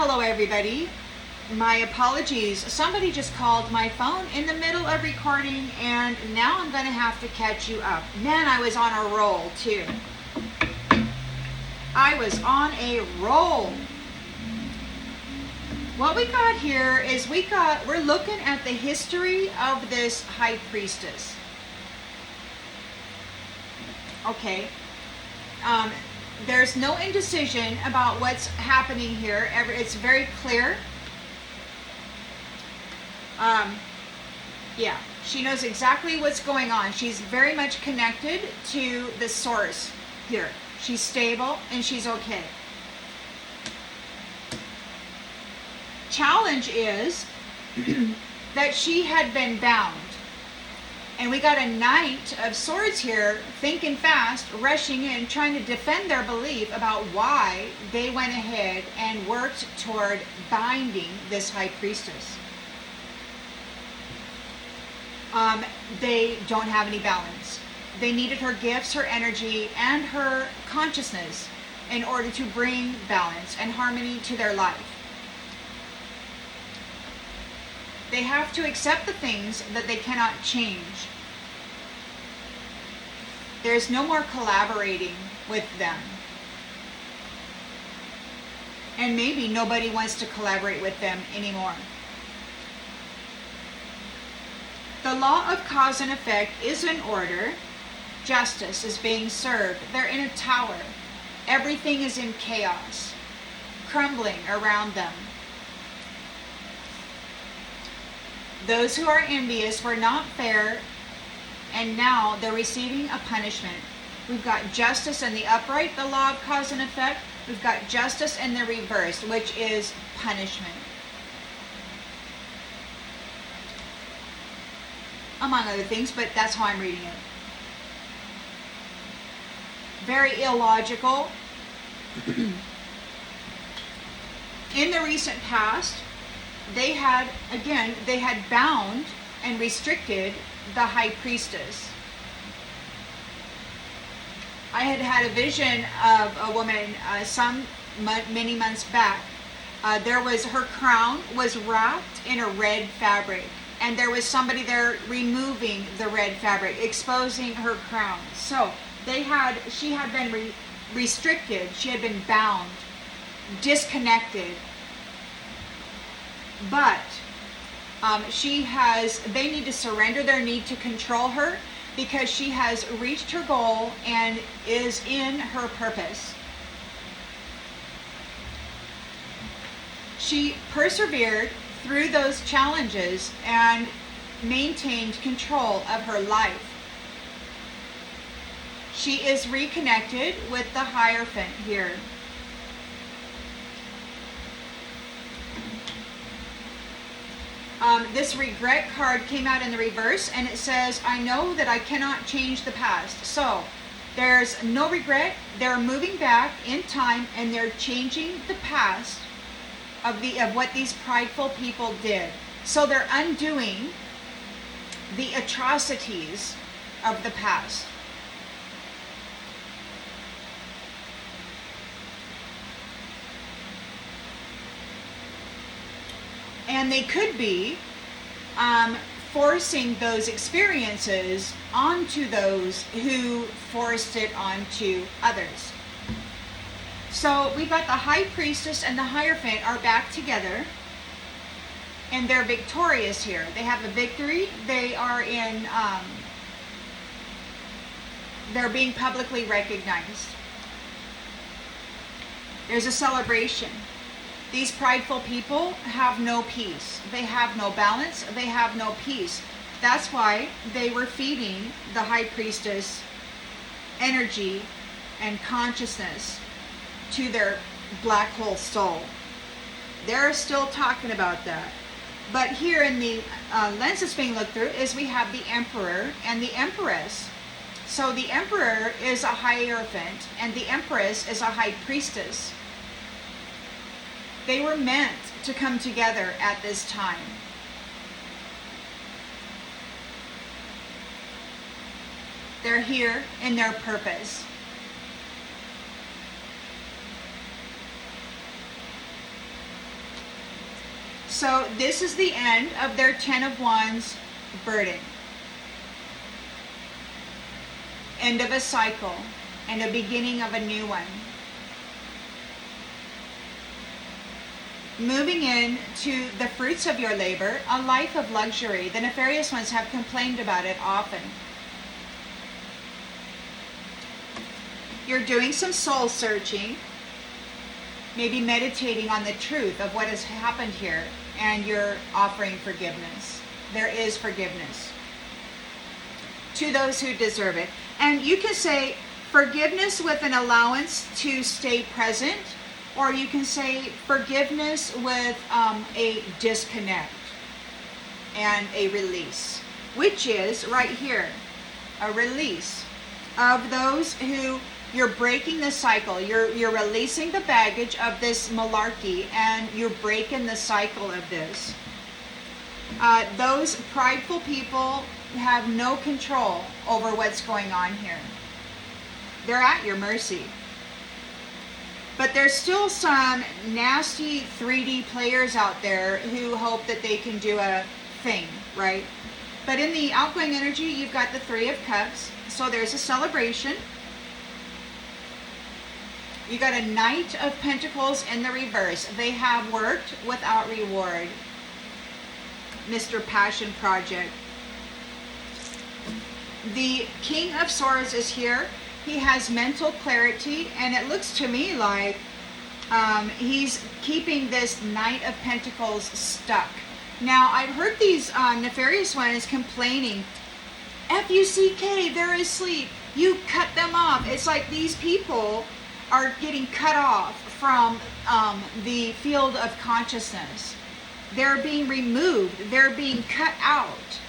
Hello everybody. My apologies. Somebody just called my phone in the middle of recording and now I'm going to have to catch you up. Man, I was on a roll too. I was on a roll. What we got here is we're looking at the history of this high priestess. Okay. There's no indecision about what's happening here. It's very clear. Yeah, she knows exactly what's going on. She's very much connected to the source here. She's stable and she's okay. Challenge is that she had been bound. And we got a Knight of Swords here, thinking fast, rushing in, trying to defend their belief about why they went ahead and worked toward binding this high priestess. They don't have any balance. They needed her gifts, her energy, and her consciousness in order to bring balance and harmony to their life. They have to accept the things that they cannot change. There's no more collaborating with them. And maybe nobody wants to collaborate with them anymore. The law of cause and effect is in order. Justice is being served. They're in a tower. Everything is in chaos, crumbling around them. Those who are envious were not fair, and now they're receiving a punishment. We've got justice in the upright, the law of cause and effect. We've got justice in the reverse, which is punishment. Among other things, but that's how I'm reading it. Very illogical. In the recent past, they had bound and restricted the high priestess. I had a vision of a woman many months back. Her crown was wrapped in a red fabric, and there was somebody there removing the red fabric, exposing her crown. So she had been restricted, she had been bound, disconnected. But they need to surrender their need to control her because she has reached her goal and is in her purpose. She persevered through those challenges and maintained control of her life. She is reconnected with the Hierophant here. This regret card came out in the reverse, and it says, I know that I cannot change the past. So there's no regret. They're moving back in time, and they're changing the past of what these prideful people did. So they're undoing the atrocities of the past. And they could be forcing those experiences onto those who forced it onto others. So we've got the high priestess and the Hierophant are back together, and they're victorious here. They have a victory. They are they're being publicly recognized. There's a celebration. These prideful people have no peace. They have no balance. They have no peace. That's why they were feeding the high priestess energy and consciousness to their black hole soul. They're still talking about that. But here in the lens that's being looked through is we have the Emperor and the Empress. So the Emperor is a Hierophant and the Empress is a high priestess. They were meant to come together at this time. They're here in their purpose. So this is the end of their 10 of Wands burden. End of a cycle and a beginning of a new one. Moving in to the fruits of your labor, a life of luxury. The nefarious ones have complained about it often. You're doing some soul searching, maybe meditating on the truth of what has happened here, and you're offering forgiveness. There is forgiveness to those who deserve it. And you can say forgiveness with an allowance to stay present, or you can say forgiveness with a disconnect and a release, which is right here, a release of those who you're breaking the cycle. You're releasing the baggage of this malarkey, and you're breaking the cycle of this. Those prideful people have no control over what's going on here. They're at your mercy. But there's still some nasty 3D players out there who hope that they can do a thing, right? But in the outgoing energy, you've got the 3 of Cups. So there's a celebration. You got a Knight of Pentacles in the reverse. They have worked without reward. Mr. Passion Project. The King of Swords is here. He has mental clarity, and it looks to me like he's keeping this Knight of Pentacles stuck. Now, I've heard these nefarious ones complaining, F-U-C-K, they're asleep. You cut them off. It's like these people are getting cut off from the field of consciousness. They're being removed. They're being cut out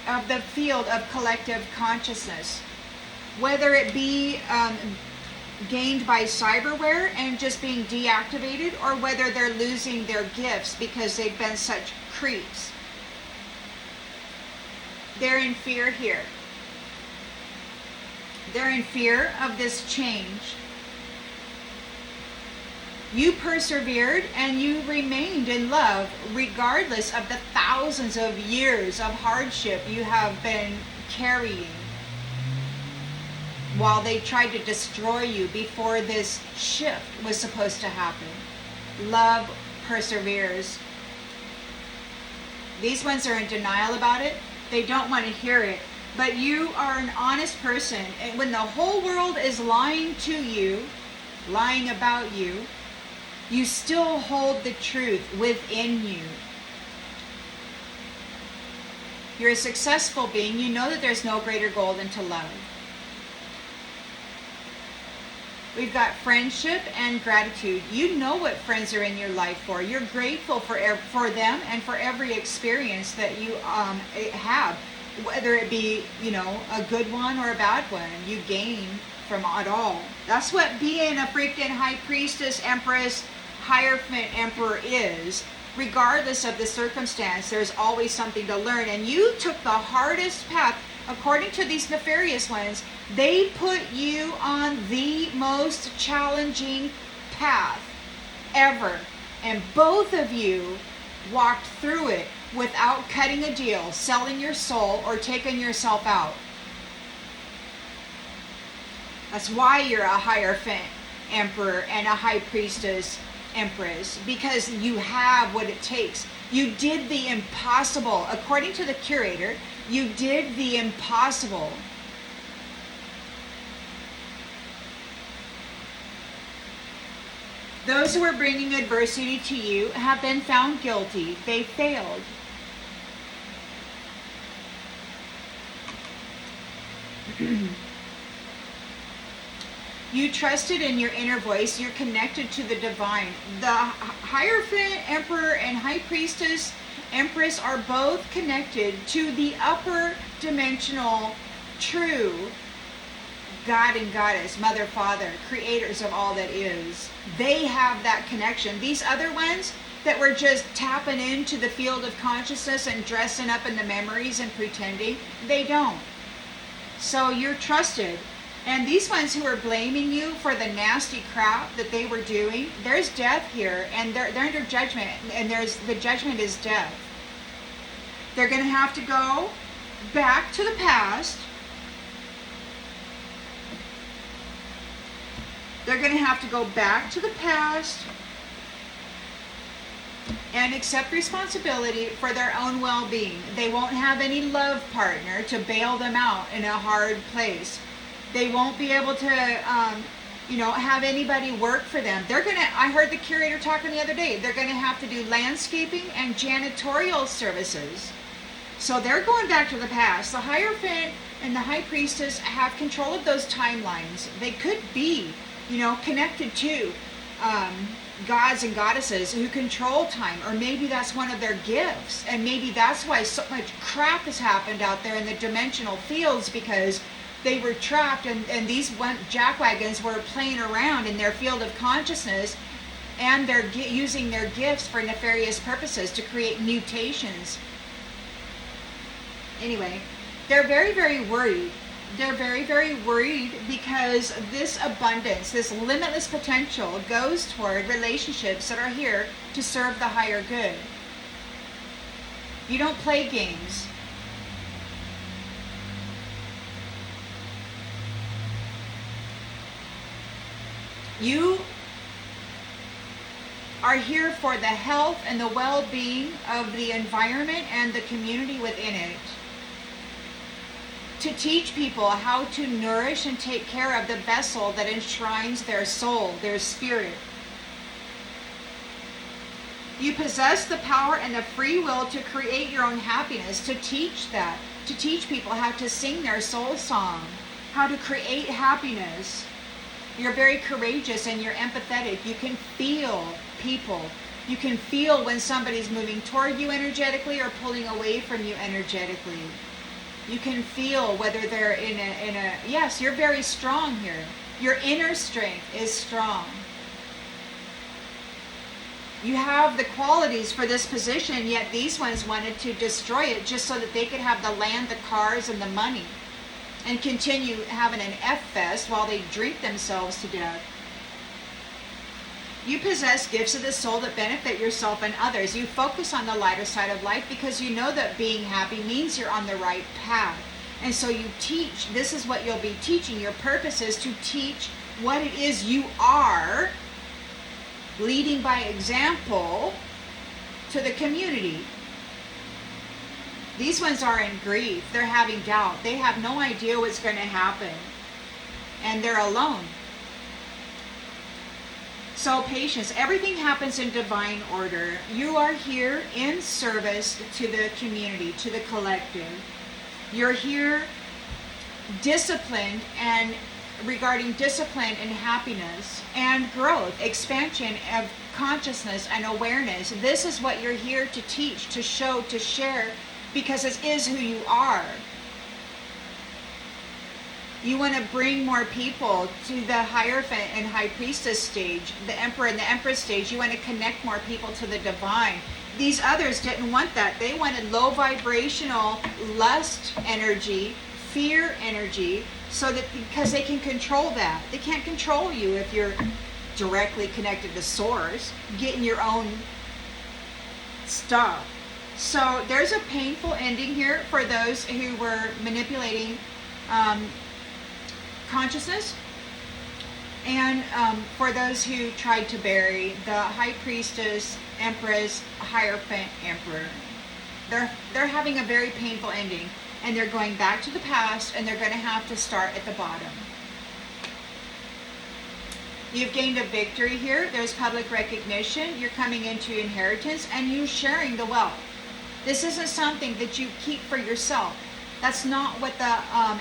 of the field of collective consciousness, whether it be gained by cyberware and just being deactivated, or whether they're losing their gifts because they've been such creeps. They're in fear here. They're in fear of this change. You persevered and you remained in love regardless of the thousands of years of hardship you have been carrying while they tried to destroy you before this shift was supposed to happen. Love perseveres. These ones are in denial about it. They don't want to hear it. But you are an honest person, and when the whole world is lying to you, lying about you, you still hold the truth within you. You're a successful being. You know that there's no greater goal than to love. We've got friendship and gratitude. You know what friends are in your life for. You're grateful for them and for every experience that you have. Whether it be, a good one or a bad one, you gain from it all. That's what being a freaking high priestess, empress, Hierophant emperor is. Regardless of the circumstance, there's always something to learn. And you took the hardest path. According to these nefarious ones, they put you on the most challenging path ever. And both of you walked through it without cutting a deal, selling your soul, or taking yourself out. That's why you're a Hierophant emperor and a high priestess empress, because you have what it takes. You did the impossible. According to the curator, you did the impossible. Those who are bringing adversity to you have been found guilty. They failed. You trusted in your inner voice. You're connected to the divine. The Hierophant emperor and high priestess empress are both connected to the upper dimensional true God and Goddess, Mother, Father, creators of all that is. They have that connection. These other ones that were just tapping into the field of consciousness and dressing up in the memories and pretending, they don't. So you're trusted. And these ones who are blaming you for the nasty crap that they were doing, there's death here, and they're under judgment, and the judgment is death. They're going to have to go back to the past. They're going to have to go back to the past and accept responsibility for their own well-being. They won't have any love partner to bail them out in a hard place. They won't be able to, have anybody work for them. I heard the curator talking the other day, they're going to have to do landscaping and janitorial services. So they're going back to the past. The Hierophant and the High Priestess have control of those timelines. They could be, connected to gods and goddesses who control time, or maybe that's one of their gifts, and maybe that's why so much crap has happened out there in the dimensional fields, because they were trapped, and these jackwagons were playing around in their field of consciousness, and they're using their gifts for nefarious purposes to create mutations. Anyway, they're very, very worried. They're very, very worried because this abundance, this limitless potential goes toward relationships that are here to serve the higher good. You don't play games. You are here for the health and the well-being of the environment and the community within it. To teach people how to nourish and take care of the vessel that enshrines their soul, their spirit. You possess the power and the free will to create your own happiness, to teach that, to teach people how to sing their soul song, how to create happiness. You're very courageous and you're empathetic. You can feel people. You can feel when somebody's moving toward you energetically or pulling away from you energetically. You can feel whether they're yes, you're very strong here. Your inner strength is strong. You have the qualities for this position, yet these ones wanted to destroy it just so that they could have the land, the cars, and the money, and continue having an F-fest while they drink themselves to death. You possess gifts of the soul that benefit yourself and others. You focus on the lighter side of life because you know that being happy means you're on the right path. And so you teach. This is what you'll be teaching. Your purpose is to teach what it is you are, leading by example to the community. These ones are in grief. They're having doubt. They have no idea what's going to happen. And they're alone. So patience. Everything happens in divine order. You are here in service to the community, to the collective. You're here disciplined and regarding discipline and happiness and growth, expansion of consciousness and awareness. This is what you're here to teach, to show, to share, because it is who you are. You want to bring more people to the Hierophant and High Priestess stage, the Emperor and the Empress stage. You want to connect more people to the divine. These others didn't want that. They wanted low vibrational lust energy, fear energy, so that because they can control that. They can't control you if you're directly connected to source, getting your own stuff. So there's a painful ending here for those who were manipulating consciousness, and for those who tried to bury the High Priestess, Empress, Hierophant, Emperor. They're having a very painful ending, and they're going back to the past, and they're going to have to start at the bottom. You've gained a victory here. There's public recognition. You're coming into inheritance, and you're sharing the wealth. This isn't something that you keep for yourself. That's not what the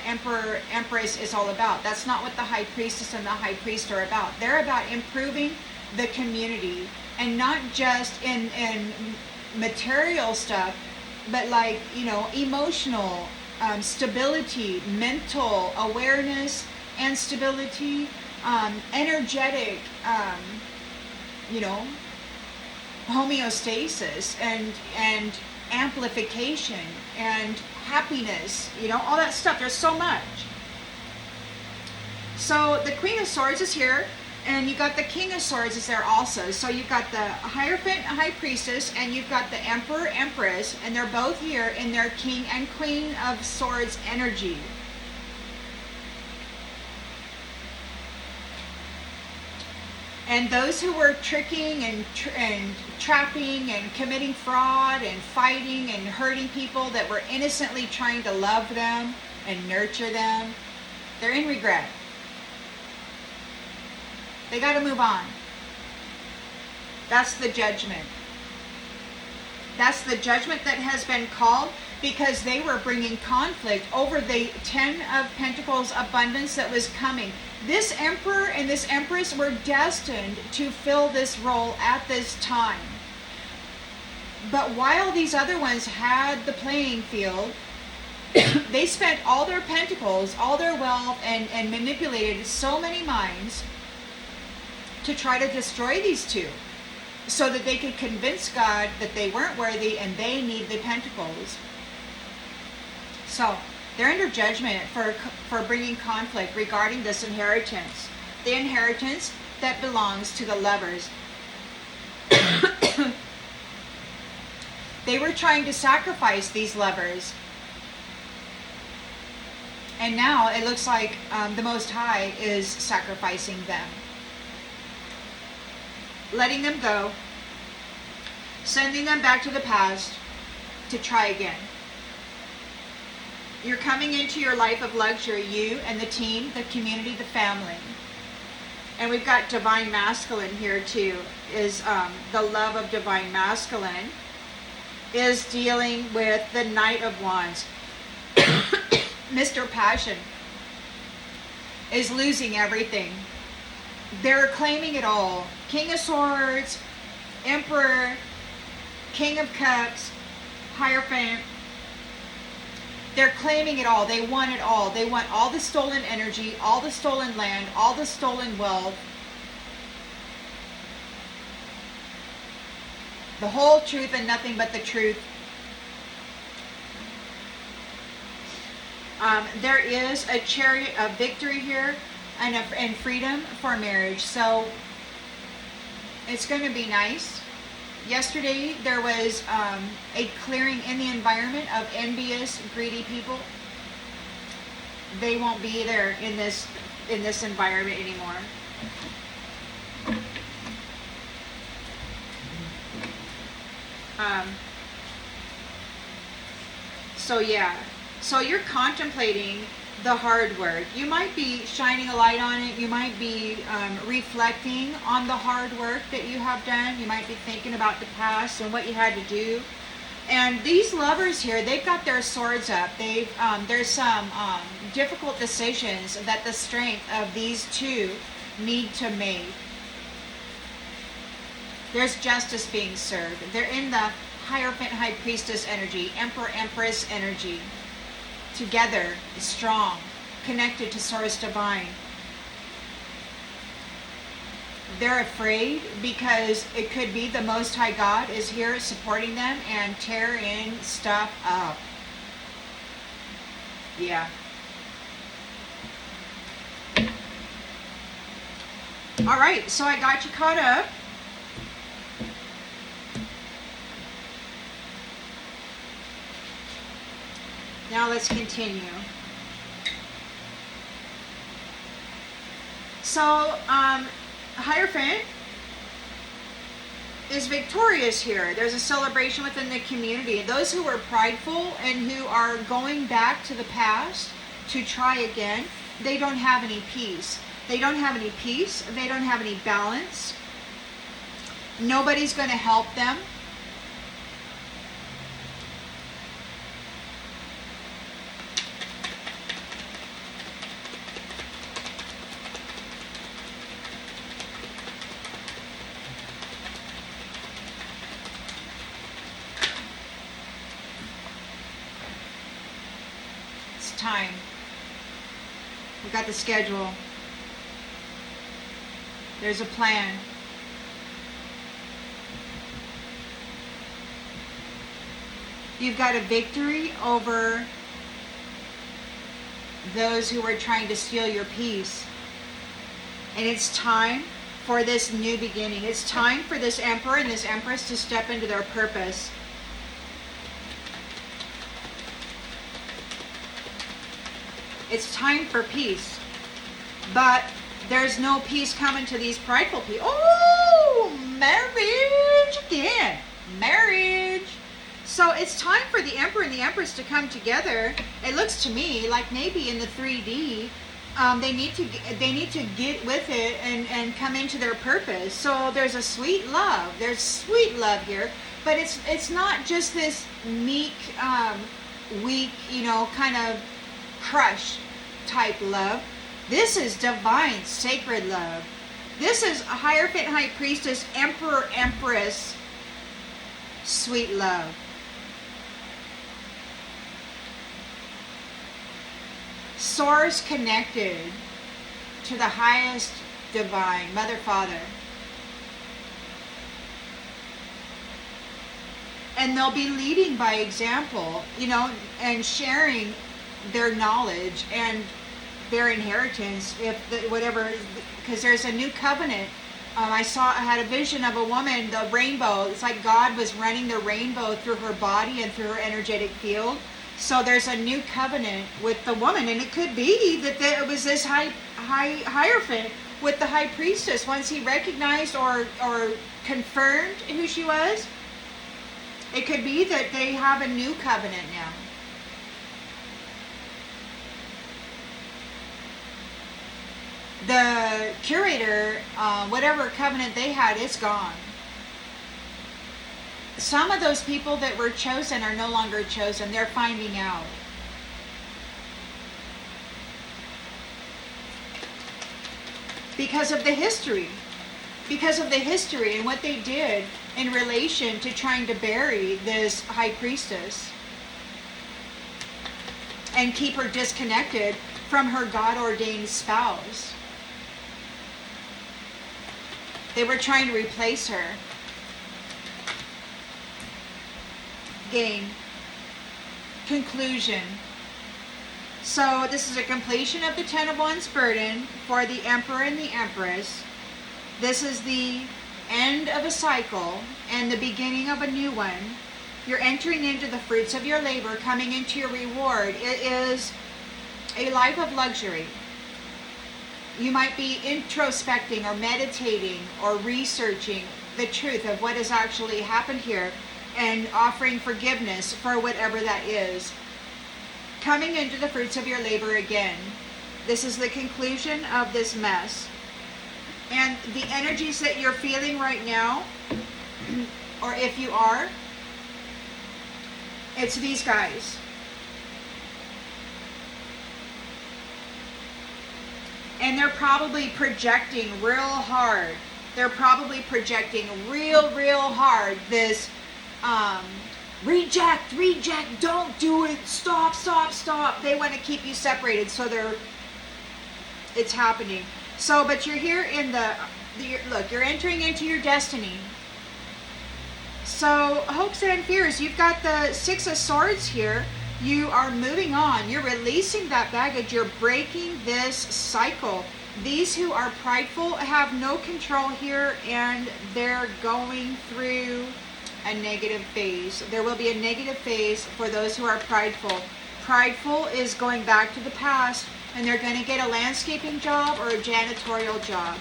Emperor, Empress is all about. That's not what the High Priestess and the High Priest are about. They're about improving the community, and not just in material stuff, but like, emotional stability, mental awareness and stability, energetic, homeostasis and amplification and happiness, all that stuff. There's so much. So the Queen of Swords is here, and you got the King of Swords is there also. So you've got the Hierophant, High Priestess, and you've got the Emperor, Empress, and they're both here in their King and Queen of Swords energy. And those who were tricking and trapping and committing fraud and fighting and hurting people that were innocently trying to love them and nurture them, they're in regret. They got to move on. That's the judgment. That's the judgment that has been called because they were bringing conflict over the 10 of Pentacles abundance that was coming. This Emperor and this Empress were destined to fill this role at this time. But while these other ones had the playing field, they spent all their pentacles, all their wealth, and manipulated so many minds to try to destroy these two so that they could convince God that they weren't worthy and they need the pentacles. So they're under judgment for bringing conflict regarding this inheritance. The inheritance that belongs to the lovers. They were trying to sacrifice these lovers. And now it looks like the Most High is sacrificing them. Letting them go. Sending them back to the past to try again. You're coming into your life of luxury, you and the team, the community, the family. And we've got Divine Masculine here too, is the love of Divine Masculine is dealing with the Knight of Wands. Mr. Passion is losing everything. They're claiming it all. King of Swords, Emperor, King of Cups, Hierophant. They're claiming it all. They want it all. They want all the stolen energy, all the stolen land, all the stolen wealth. The whole truth and nothing but the truth. There is a chariot of victory here and freedom for marriage. So it's going to be nice. Yesterday there was a clearing in the environment of envious, greedy people. They won't be there in this environment anymore. So yeah. So you're contemplating the hard work. You might be shining a light on it. You might be reflecting on the hard work that you have done. You might be thinking about the past and what you had to do. And these lovers here, they've got their swords up. There's some difficult decisions that the strength of these two need to make. There's justice being served. They're in the Hierophant, High Priestess energy, Emperor, Empress energy. Together, strong, connected to Source Divine. They're afraid because it could be the Most High God is here supporting them and tearing stuff up. Yeah. All right, so I got you caught up. Now let's continue. So, Hierophant is victorious here. There's a celebration within the community. Those who are prideful and who are going back to the past to try again, they don't have any peace. They don't have any peace. They don't have any balance. Nobody's going to help them. Time. We got the schedule. There's a plan. You've got a victory over those who were trying to steal your peace. And it's time for this new beginning. It's time for this emperor and this empress to step into their purpose. It's time for peace. But there's no peace coming to these prideful people. Oh, marriage again. Marriage. So it's time for the emperor and the empress to come together. It looks to me like maybe in the 3D, they need to get with it and come into their purpose. So there's a sweet love. There's sweet love here, but it's not just this meek, weak, kind of crush type love. This is divine, sacred love. This is a Hierophant, High Priestess, Emperor, Empress, sweet love. Source connected to the highest divine, Mother, Father. And they'll be leading by example, and sharing their knowledge and their inheritance, whatever, because there's a new covenant. I had a vision of a woman, the rainbow. It's like God was running the rainbow through her body and through her energetic field. So there's a new covenant with the woman, and it could be that it was this Hierophant with the High Priestess. Once he recognized or confirmed who she was, it could be that they have a new covenant now. The curator, whatever covenant they had, is gone. Some of those people that were chosen are no longer chosen. They're finding out. Because of the history. Because of the history and what they did in relation to trying to bury this High Priestess and keep her disconnected from her God-ordained spouse. They were trying to replace her. Game. Conclusion. So this is a completion of the Ten of Wands burden for the Emperor and the Empress. This is the end of a cycle and the beginning of a new one. You're entering into the fruits of your labor, coming into your reward. It is a life of luxury. You might be introspecting or meditating or researching the truth of what has actually happened here and offering forgiveness for whatever that is. Coming into the fruits of your labor again. This is the conclusion of this mess. And the energies that you're feeling right now, or if you are, it's these guys. And they're probably projecting real hard. They're probably projecting real hard this reject, don't do it, stop. They want to keep you separated, so it's happening. So, but you're here in look, you're entering into your destiny. So, hopes and fears, you've got the Six of Swords here. You are moving on. You're releasing that baggage. You're breaking this cycle. These who are prideful have no control here, and they're going through a negative phase. There will be a negative phase for those who are prideful. Prideful is going back to the past, and they're going to get a landscaping job or a janitorial job.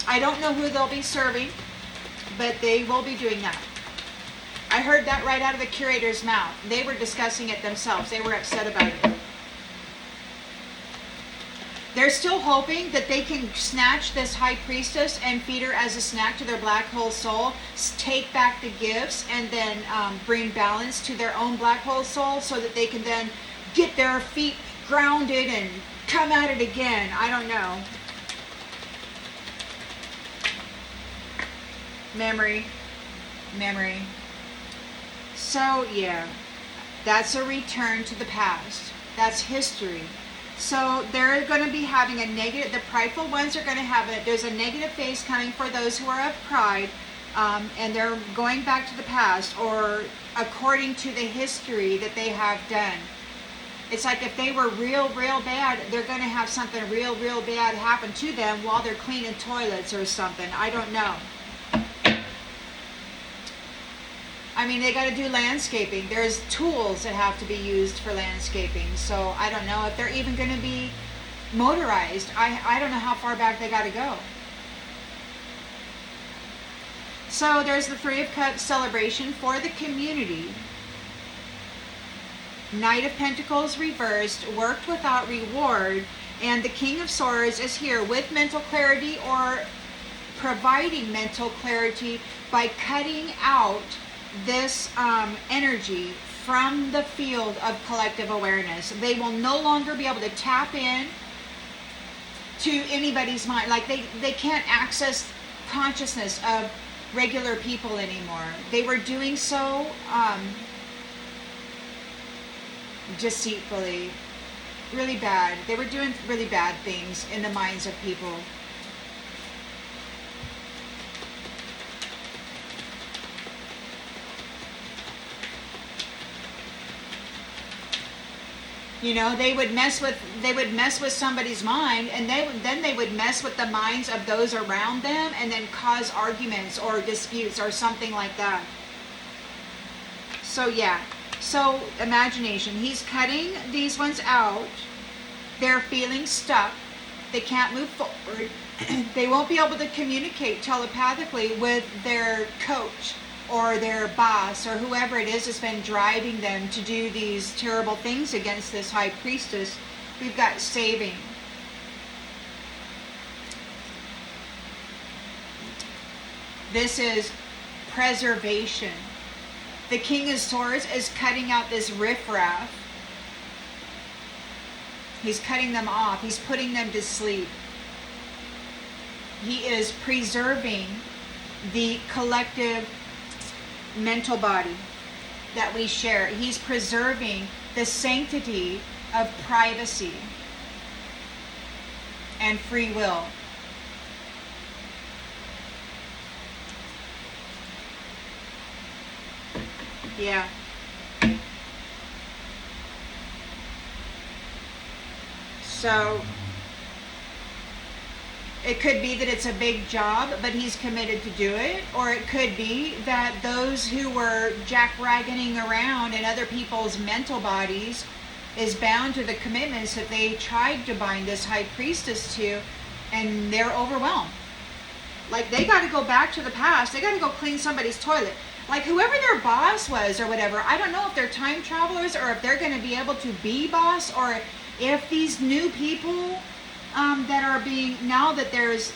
I don't know who they'll be serving, but they will be doing that. I heard that right out of the curator's mouth. They were discussing it themselves. They were upset about it. They're still hoping that they can snatch this High Priestess and feed her as a snack to their black hole soul, take back the gifts, and then bring balance to their own black hole soul so that they can then get their feet grounded and come at it again. I don't know. Memory. So, yeah, that's a return to the past. That's history. So they're going to be having a negative, the prideful ones are going to have it. There's a negative phase coming for those who are of pride, and they're going back to the past or according to the history that they have done. It's like if they were real bad, they're going to have something real bad happen to them while they're cleaning toilets or something. I don't know. I mean, they got to do landscaping. There's tools that have to be used for landscaping. So I don't know if they're even going to be motorized. I don't know how far back they got to go. So there's the Three of Cups celebration for the community. Knight of Pentacles reversed, worked without reward, and the King of Swords is here with mental clarity, or providing mental clarity by cutting out this energy from the field of collective awareness. They will no longer be able to tap in to anybody's mind. Like they can't access consciousness of regular people anymore. They were doing so deceitfully, really bad. They were doing really bad things in the minds of people. You know, they would mess with somebody's mind, and then they would mess with the minds of those around them, and then cause arguments or disputes or something like that. So yeah, so imagination. He's cutting these ones out. They're feeling stuck. They can't move forward. They won't be able to communicate telepathically with their coach or their boss or whoever it is that's been driving them to do these terrible things against this high priestess. We've got saving. This is preservation. The King of Swords is cutting out this riffraff. He's cutting them off. He's putting them to sleep. He is preserving the collective mental body that we share. He's preserving the sanctity of privacy and free will. Yeah. So it could be that it's a big job, but he's committed to do it. Or it could be that those who were jackragging around in other people's mental bodies is bound to the commitments that they tried to bind this high priestess to, and they're overwhelmed. Like, they got to go back to the past. They got to go clean somebody's toilet. Like, whoever their boss was or whatever, I don't know if they're time travelers or if they're going to be able to be boss, or if these new people that are being, now that there's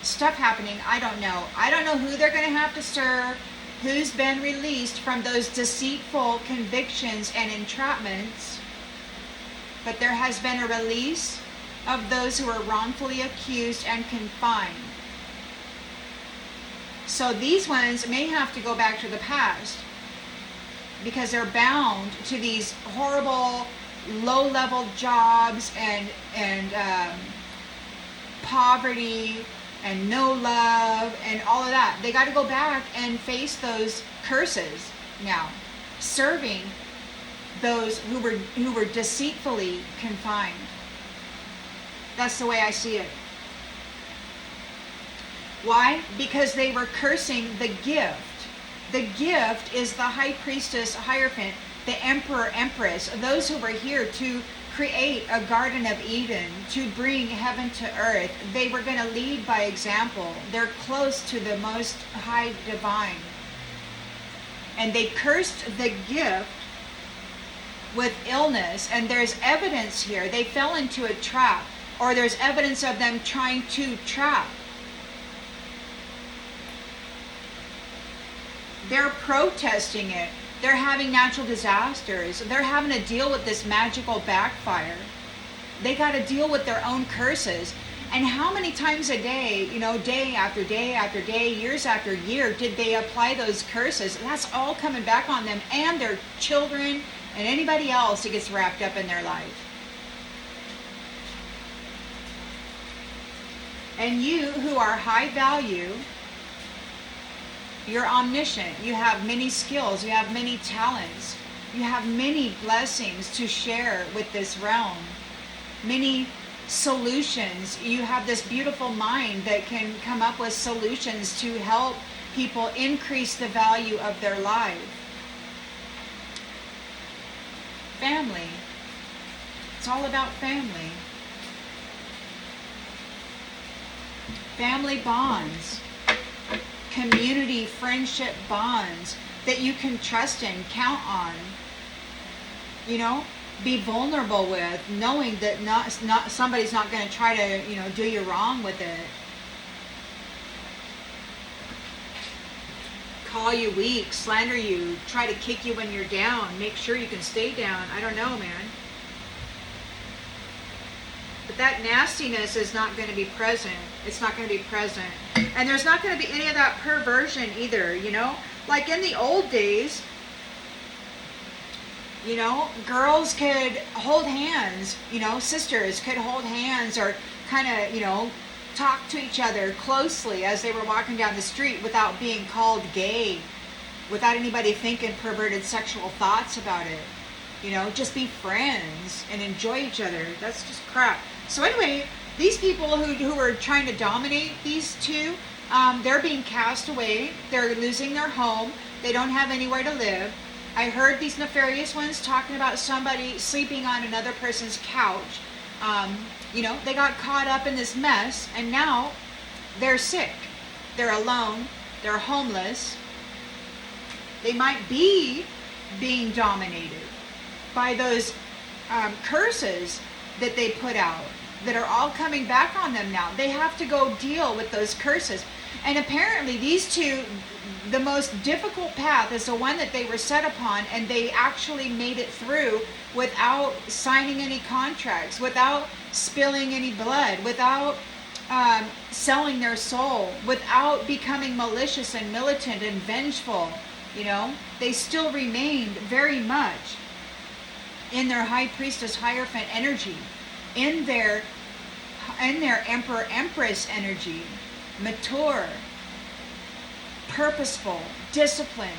stuff happening, I don't know. I don't know who they're going to have to serve, who's been released from those deceitful convictions and entrapments, but there has been a release of those who are wrongfully accused and confined. So these ones may have to go back to the past because they're bound to these horrible low-level jobs and poverty and no love and all of that. They got to go back and face those curses now, serving those who were deceitfully confined. That's the way I see it. Why? Because they were cursing the gift. The gift is the high priestess, Hierophant, the emperor, empress, those who were here to create a Garden of Eden, to bring heaven to earth. They were going to lead by example. They're close to the most high divine. And they cursed the gift with illness. And there's evidence here. They fell into a trap, or there's evidence of them trying to trap. They're protesting it. They're having natural disasters. They're having to deal with this magical backfire. They got to deal with their own curses. And how many times a day, day after day after day, years after year, did they apply those curses? That's all coming back on them and their children and anybody else that gets wrapped up in their life. And you who are high value, you're omniscient. You have many skills. You have many talents. You have many blessings to share with this realm. Many solutions. You have this beautiful mind that can come up with solutions to help people increase the value of their life. Family. It's all about family. Family bonds. Community, friendship bonds that you can trust in, count on. You know, be vulnerable with, knowing that not somebody's not going to try to, you know, do you wrong with it. Call you weak, slander you, try to kick you when you're down, make sure you can stay down. I don't know, man. But that nastiness is not going to be present. It's not going to be present. And there's not going to be any of that perversion either, you know? Like in the old days, you know, girls could hold hands, you know, sisters could hold hands or kind of, you know, talk to each other closely as they were walking down the street without being called gay, without anybody thinking perverted sexual thoughts about it. You know, just be friends and enjoy each other. That's just crap. So anyway, these people who are trying to dominate these two, they're being cast away. They're losing their home. They don't have anywhere to live. I heard these nefarious ones talking about somebody sleeping on another person's couch. You know, they got caught up in this mess, and now they're sick. They're alone. They're homeless. They might be being dominated by those curses that they put out that are all coming back on them now. They have to go deal with those curses. And apparently these two, the most difficult path is the one that they were set upon, and they actually made it through without signing any contracts, without spilling any blood, without selling their soul, without becoming malicious and militant and vengeful. You know, they still remained very much in their high priestess Hierophant energy, in their emperor empress energy, mature, purposeful, disciplined,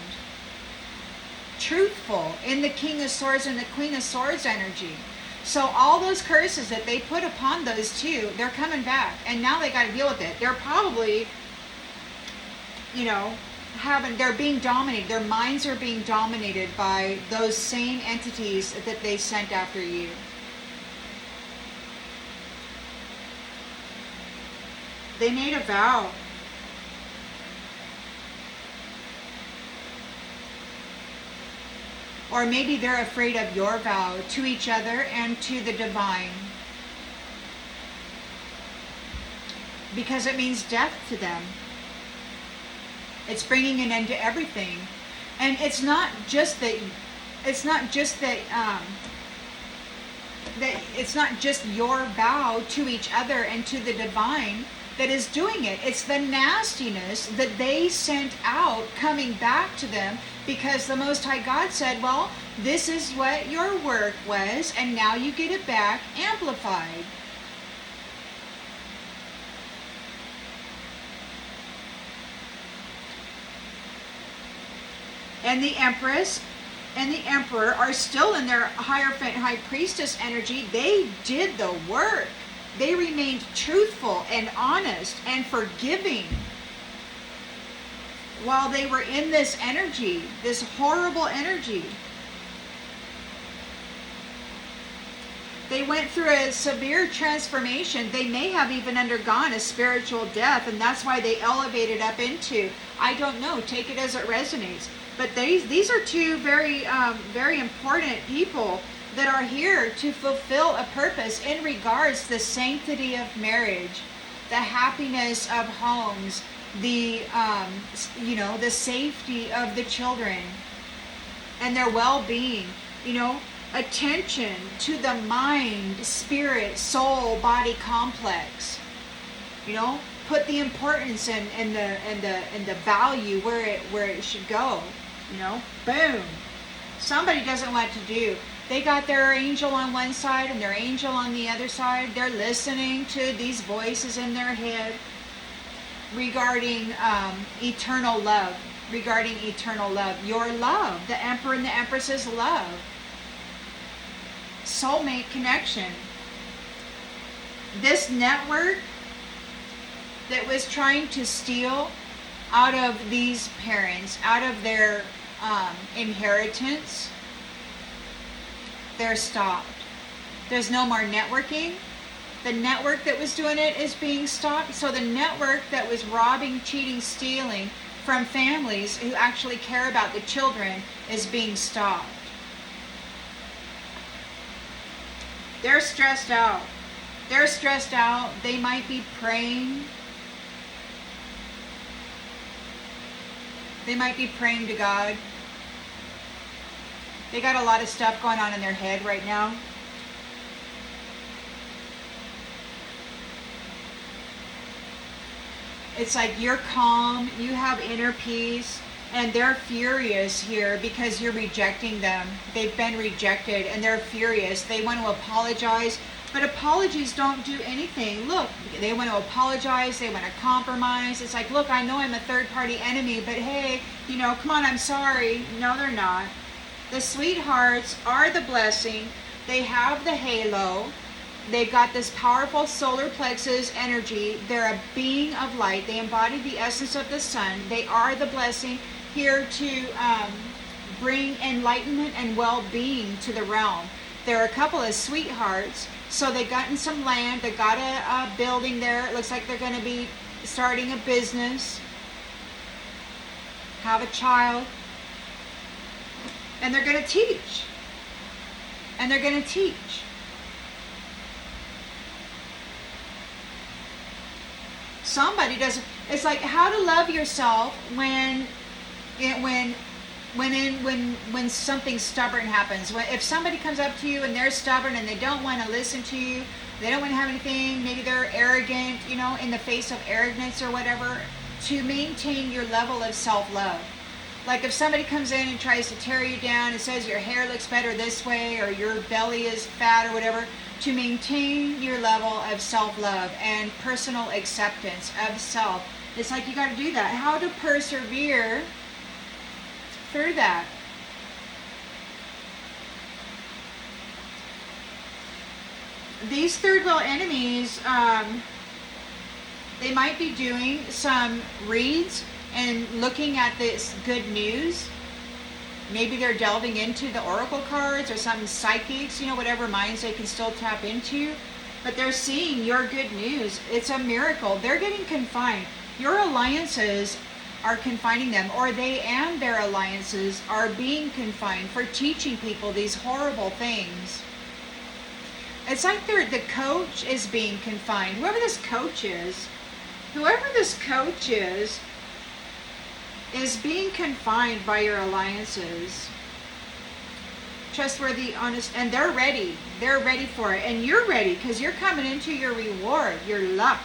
truthful, in the King of Swords and the Queen of Swords energy. So all those curses that they put upon those two, they're coming back, and now they got to deal with it. They're probably, you know, they're being dominated. Their minds are being dominated by those same entities that they sent after you. They made a vow. Or maybe they're afraid of your vow to each other and to the divine, because it means death to them. It's bringing an end to everything. And it's not just that it's not just your vow to each other and to the divine that is doing it. It's the nastiness that they sent out coming back to them, because the Most High God said, well, this is what your work was, and now you get it back amplified. And the Empress and the Emperor are still in their Hierophant High Priestess energy. They did the work. They remained truthful and honest and forgiving while they were in this energy, this horrible energy. They went through a severe transformation. They may have even undergone a spiritual death, and that's why they elevated up into, I don't know, take it as it resonates. But these are two very, very important people that are here to fulfill a purpose in regards to the sanctity of marriage, the happiness of homes, the the safety of the children and their well-being, attention to the mind, spirit, soul, body complex. Put the importance and the value where it should go. Boom. Somebody doesn't know what to do. They got their angel on one side and their angel on the other side. They're listening to these voices in their head regarding eternal love. regarding eternal love. Your love, the Emperor and the Empress's love. Soulmate connection. This network that was trying to steal out of these parents, out of their inheritance, they're stopped. There's no more networking. The network that was doing it is being stopped. So the network that was robbing, cheating, stealing from families who actually care about the children is being stopped. They're stressed out. They're stressed out. They might be praying. They might be praying to God. They got a lot of stuff going on in their head right now. It's like you're calm, you have inner peace, and they're furious here because you're rejecting them. They've been rejected and they're furious. They want to apologize, but apologies don't do anything. Look, they want to apologize, they want to compromise. It's like, look, I know I'm a third-party enemy, but hey, you know, come on, I'm sorry. No, they're not. The sweethearts are the blessing. They have the halo. They've got this powerful solar plexus energy. They're a being of light. They embody the essence of the sun. They are the blessing here to bring enlightenment and well-being to the realm. They're a couple of sweethearts. So they've gotten some land. They've got a building there. It looks like they're going to be starting a business. Have a child. And they're going to teach. And they're going to teach. Somebody doesn't. It's like how to love yourself when something stubborn happens. If somebody comes up to you and they're stubborn and they don't want to listen to you, they don't want to have anything. Maybe they're arrogant, you know, in the face of arrogance or whatever. To maintain your level of self-love. Like if somebody comes in and tries to tear you down and says your hair looks better this way or your belly is fat or whatever, to maintain your level of self-love and personal acceptance of self. It's like you got to do that. How to persevere through that. These third world enemies, they might be doing some reads and looking at this good news. Maybe they're delving into the oracle cards or some psychics, you know, whatever minds they can still tap into. But they're seeing your good news. It's a miracle. They're getting confined. Your alliances are confining them, or they and their alliances are being confined for teaching people these horrible things. It's like the coach is being confined. Whoever this coach is being confined by your alliances. Trustworthy, honest, and they're ready. They're ready for it. And you're ready because you're coming into your reward, your luck.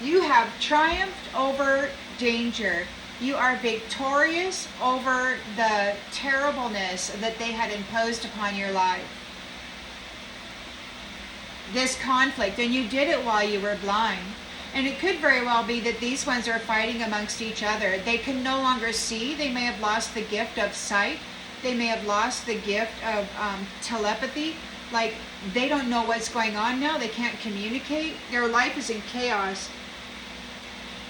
You have triumphed over danger. You are victorious over the terribleness that they had imposed upon your life. This conflict, and you did it while you were blind. And it could very well be that these ones are fighting amongst each other. They can no longer see. They may have lost the gift of sight. They may have lost the gift of telepathy. Like, they don't know what's going on now. They can't communicate. Their life is in chaos.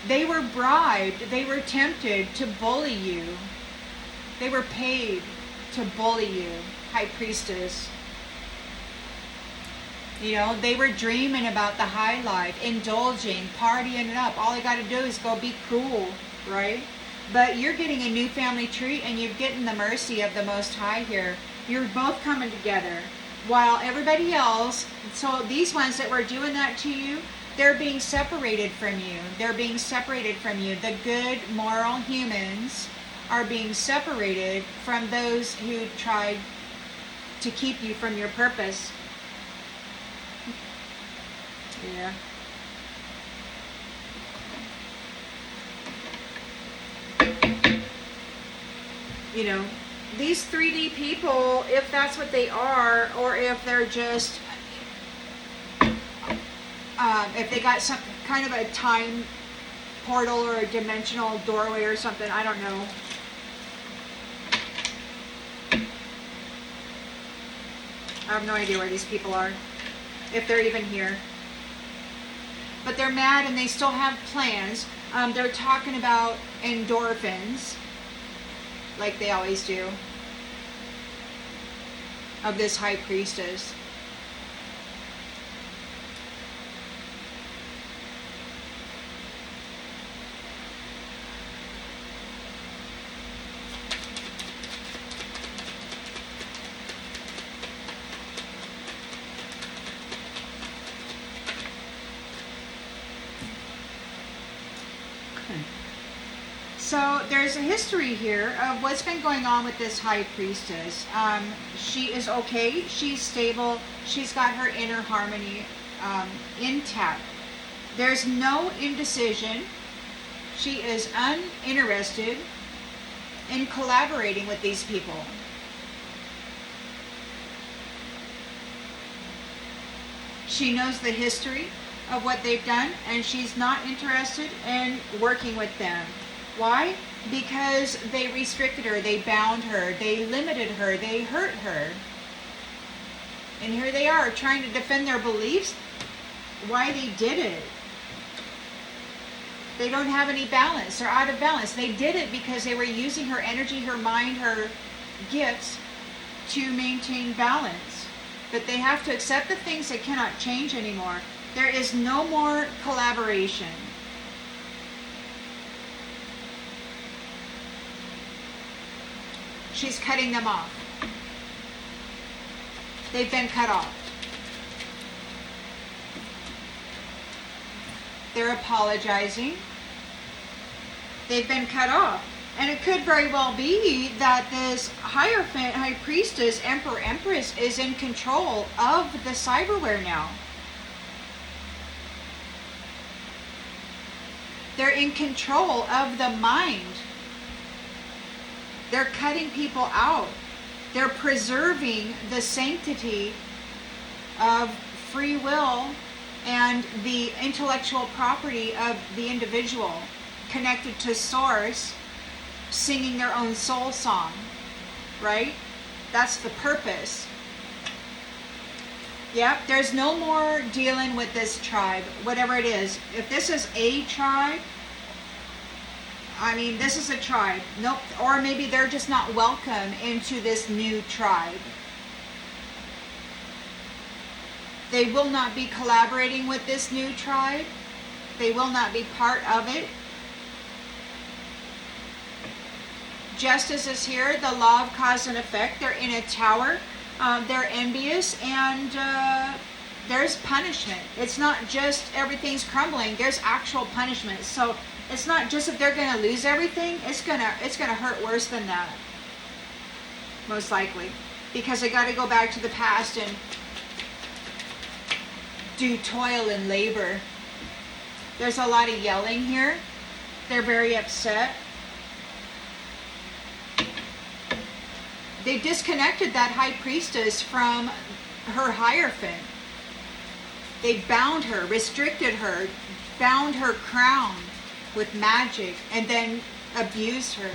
They were bribed. They were tempted to bully you. They were paid to bully you, High Priestess. You know, they were dreaming about the high life, indulging, partying it up. All they got to do is go be cool, right? But you're getting a new family tree and you're getting the mercy of the Most High here. You're both coming together. While everybody else, so these ones that were doing that to you, they're being separated from you. They're being separated from you. The good, moral humans are being separated from those who tried to keep you from your purpose. Yeah. You know, these 3D people, if that's what they are, or if they're just, if they got some kind of a time portal or a dimensional doorway or something. I don't know. I have no idea where these people are, if they're even here. But they're mad and they still have plans. They're talking about endorphins, like they always do, of this high priestess. So there's a history here of what's been going on with this high priestess. She is okay. She's stable. She's got her inner harmony intact. There's no indecision. She is uninterested in collaborating with these people. She knows the history of what they've done, and she's not interested in working with them. Why? Because they restricted her, they bound her, they limited her, they hurt her. And here they are trying to defend their beliefs, why they did it. They don't have any balance, they're out of balance. They did it because they were using her energy, her mind, her gifts to maintain balance. But they have to accept the things that cannot change anymore. There is no more collaboration. She's cutting them off. They've been cut off. They're apologizing. They've been cut off. And it could very well be that this Hierophant, High Priestess, Emperor, Empress is in control of the cyberware now. They're in control of the mind. They're cutting people out. They're preserving the sanctity of free will and the intellectual property of the individual connected to source, singing their own soul song, right? That's the purpose. Yep, there's no more dealing with this tribe, whatever it is. If this is a tribe, I mean, this is a tribe. Nope. Or maybe they're just not welcome into this new tribe. They will not be collaborating with this new tribe. They will not be part of it. Justice is here. The law of cause and effect. They're in a tower. They're envious. And there's punishment. It's not just everything's crumbling. There's actual punishment. So it's not just that they're going to lose everything. It's gonna hurt worse than that, most likely, because they got to go back to the past and do toil and labor. There's a lot of yelling here. They're very upset. They disconnected that high priestess from her Hierophant. They bound her, restricted her, bound her crown with magic, and then abused her.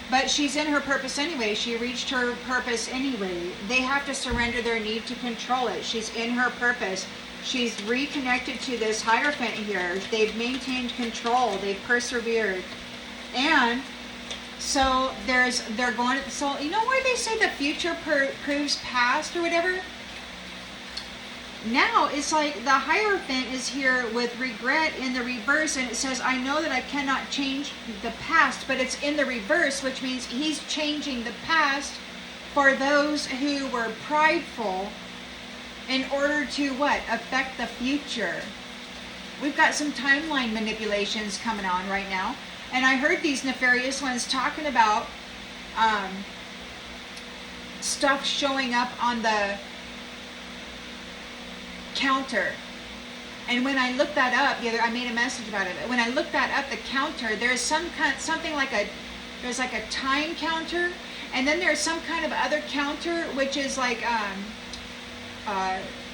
But she's in her purpose anyway. She reached her purpose anyway. They have to surrender their need to control it. She's in her purpose. She's reconnected to this Hierophant here. They've maintained control. They've persevered. And so they're going, so you know where they say the future proves past or whatever? Now it's like the Hierophant is here with regret in the reverse, and it says, I know that I cannot change the past, but it's in the reverse, which means he's changing the past for those who were prideful in order to what? Affect the future. We've got some timeline manipulations coming on right now, and I heard these nefarious ones talking about stuff showing up on the counter. And when I looked that up, I made a message about it. When I looked that up, the counter, there's something like there's like a time counter, and then there's some kind of other counter which is like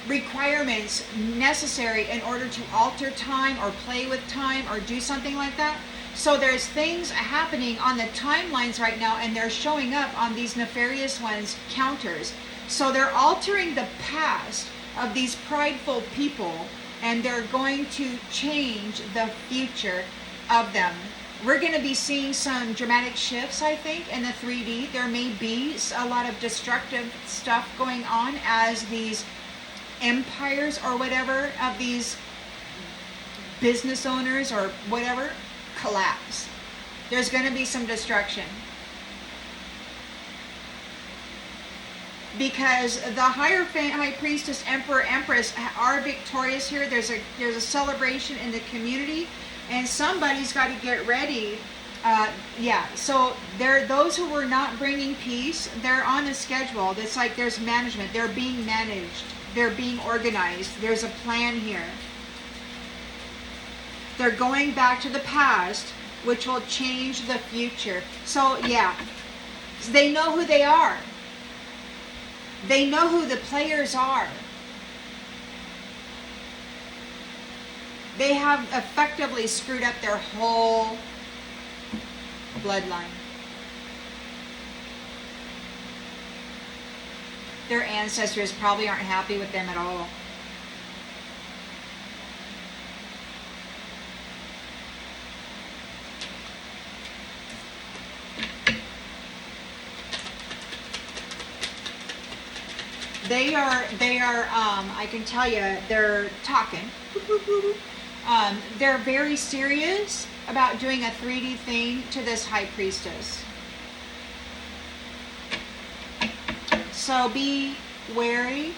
requirements necessary in order to alter time or play with time or do something like that. So there's things happening on the timelines right now, and they're showing up on these nefarious ones counters. So they're altering the past of these prideful people, and they're going to change the future of them. We're going to be seeing some dramatic shifts, I think, in the 3D. There may be a lot of destructive stuff going on as these empires or whatever of these business owners or whatever collapse. There's going to be some destruction. Because the Hierophant, High Priestess, Emperor, Empress are victorious here. There's a celebration in the community, and somebody's got to get ready. So there, those who were not bringing peace, they're on a schedule. It's like there's management. They're being managed. They're being organized. There's a plan here. They're going back to the past, which will change the future. So yeah, they know who they are. They know who the players are. They have effectively screwed up their whole bloodline. Their ancestors probably aren't happy with them at all. They are, I can tell you, they're talking. They're very serious about doing a 3D thing to this High Priestess. So be wary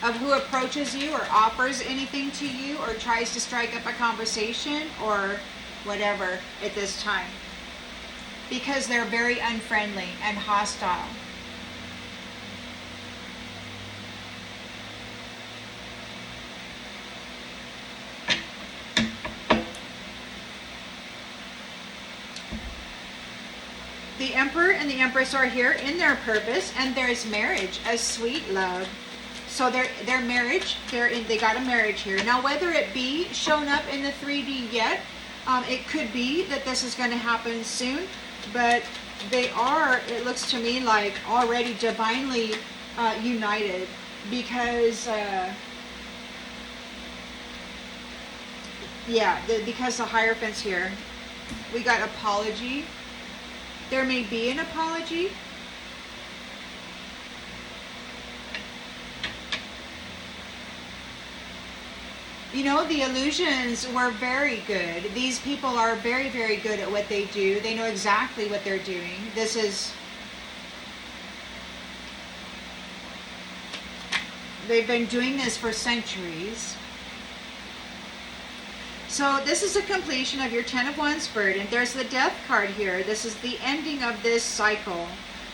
of who approaches you or offers anything to you or tries to strike up a conversation or whatever at this time. Because they're very unfriendly and hostile. The Emperor and the Empress are here in their purpose, and there's marriage, a sweet love. So their marriage, they got a marriage here. Now, whether it be shown up in the 3D yet, it could be that this is going to happen soon, but they are, it looks to me like, already divinely united, because because the Hierophant's here. We got apology. There may be an apology. You know, the illusions were very good. These people are very, very good at what they do. They know exactly what they're doing. They've been doing this for centuries. So this is a completion of your 10 of Wands burden. There's the Death card here. This is the ending of this cycle.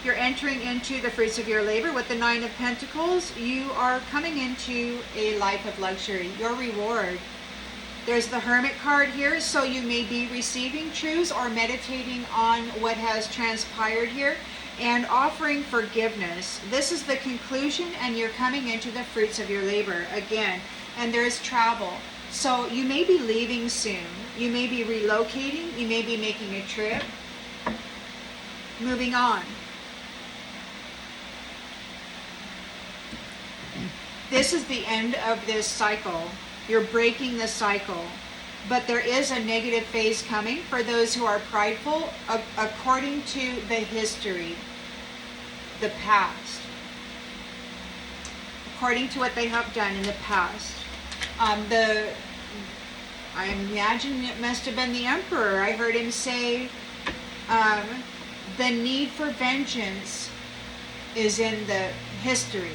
You're entering into the fruits of your labor with the 9 of Pentacles. You are coming into a life of luxury, your reward. There's the Hermit card here, so you may be receiving truths or meditating on what has transpired here and offering forgiveness. This is the conclusion, and you're coming into the fruits of your labor again. And there's travel. So you may be leaving soon. You may be relocating. You may be making a trip. Moving on. This is the end of this cycle. You're breaking the cycle. But there is a negative phase coming for those who are prideful according to the history, the past. According to what they have done in the past. I imagine it must have been the Emperor. I heard him say the need for vengeance is in the history.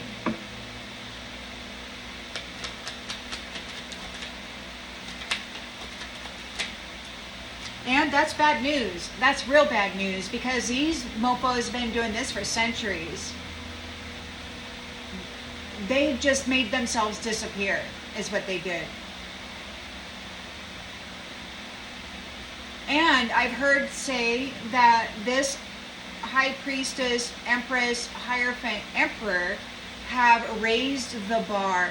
And that's bad news. That's real bad news, because these mofos have been doing this for centuries. They just made themselves disappear, is what they did. And I've heard say that this High Priestess, Empress, Hierophant, Emperor, have raised the bar.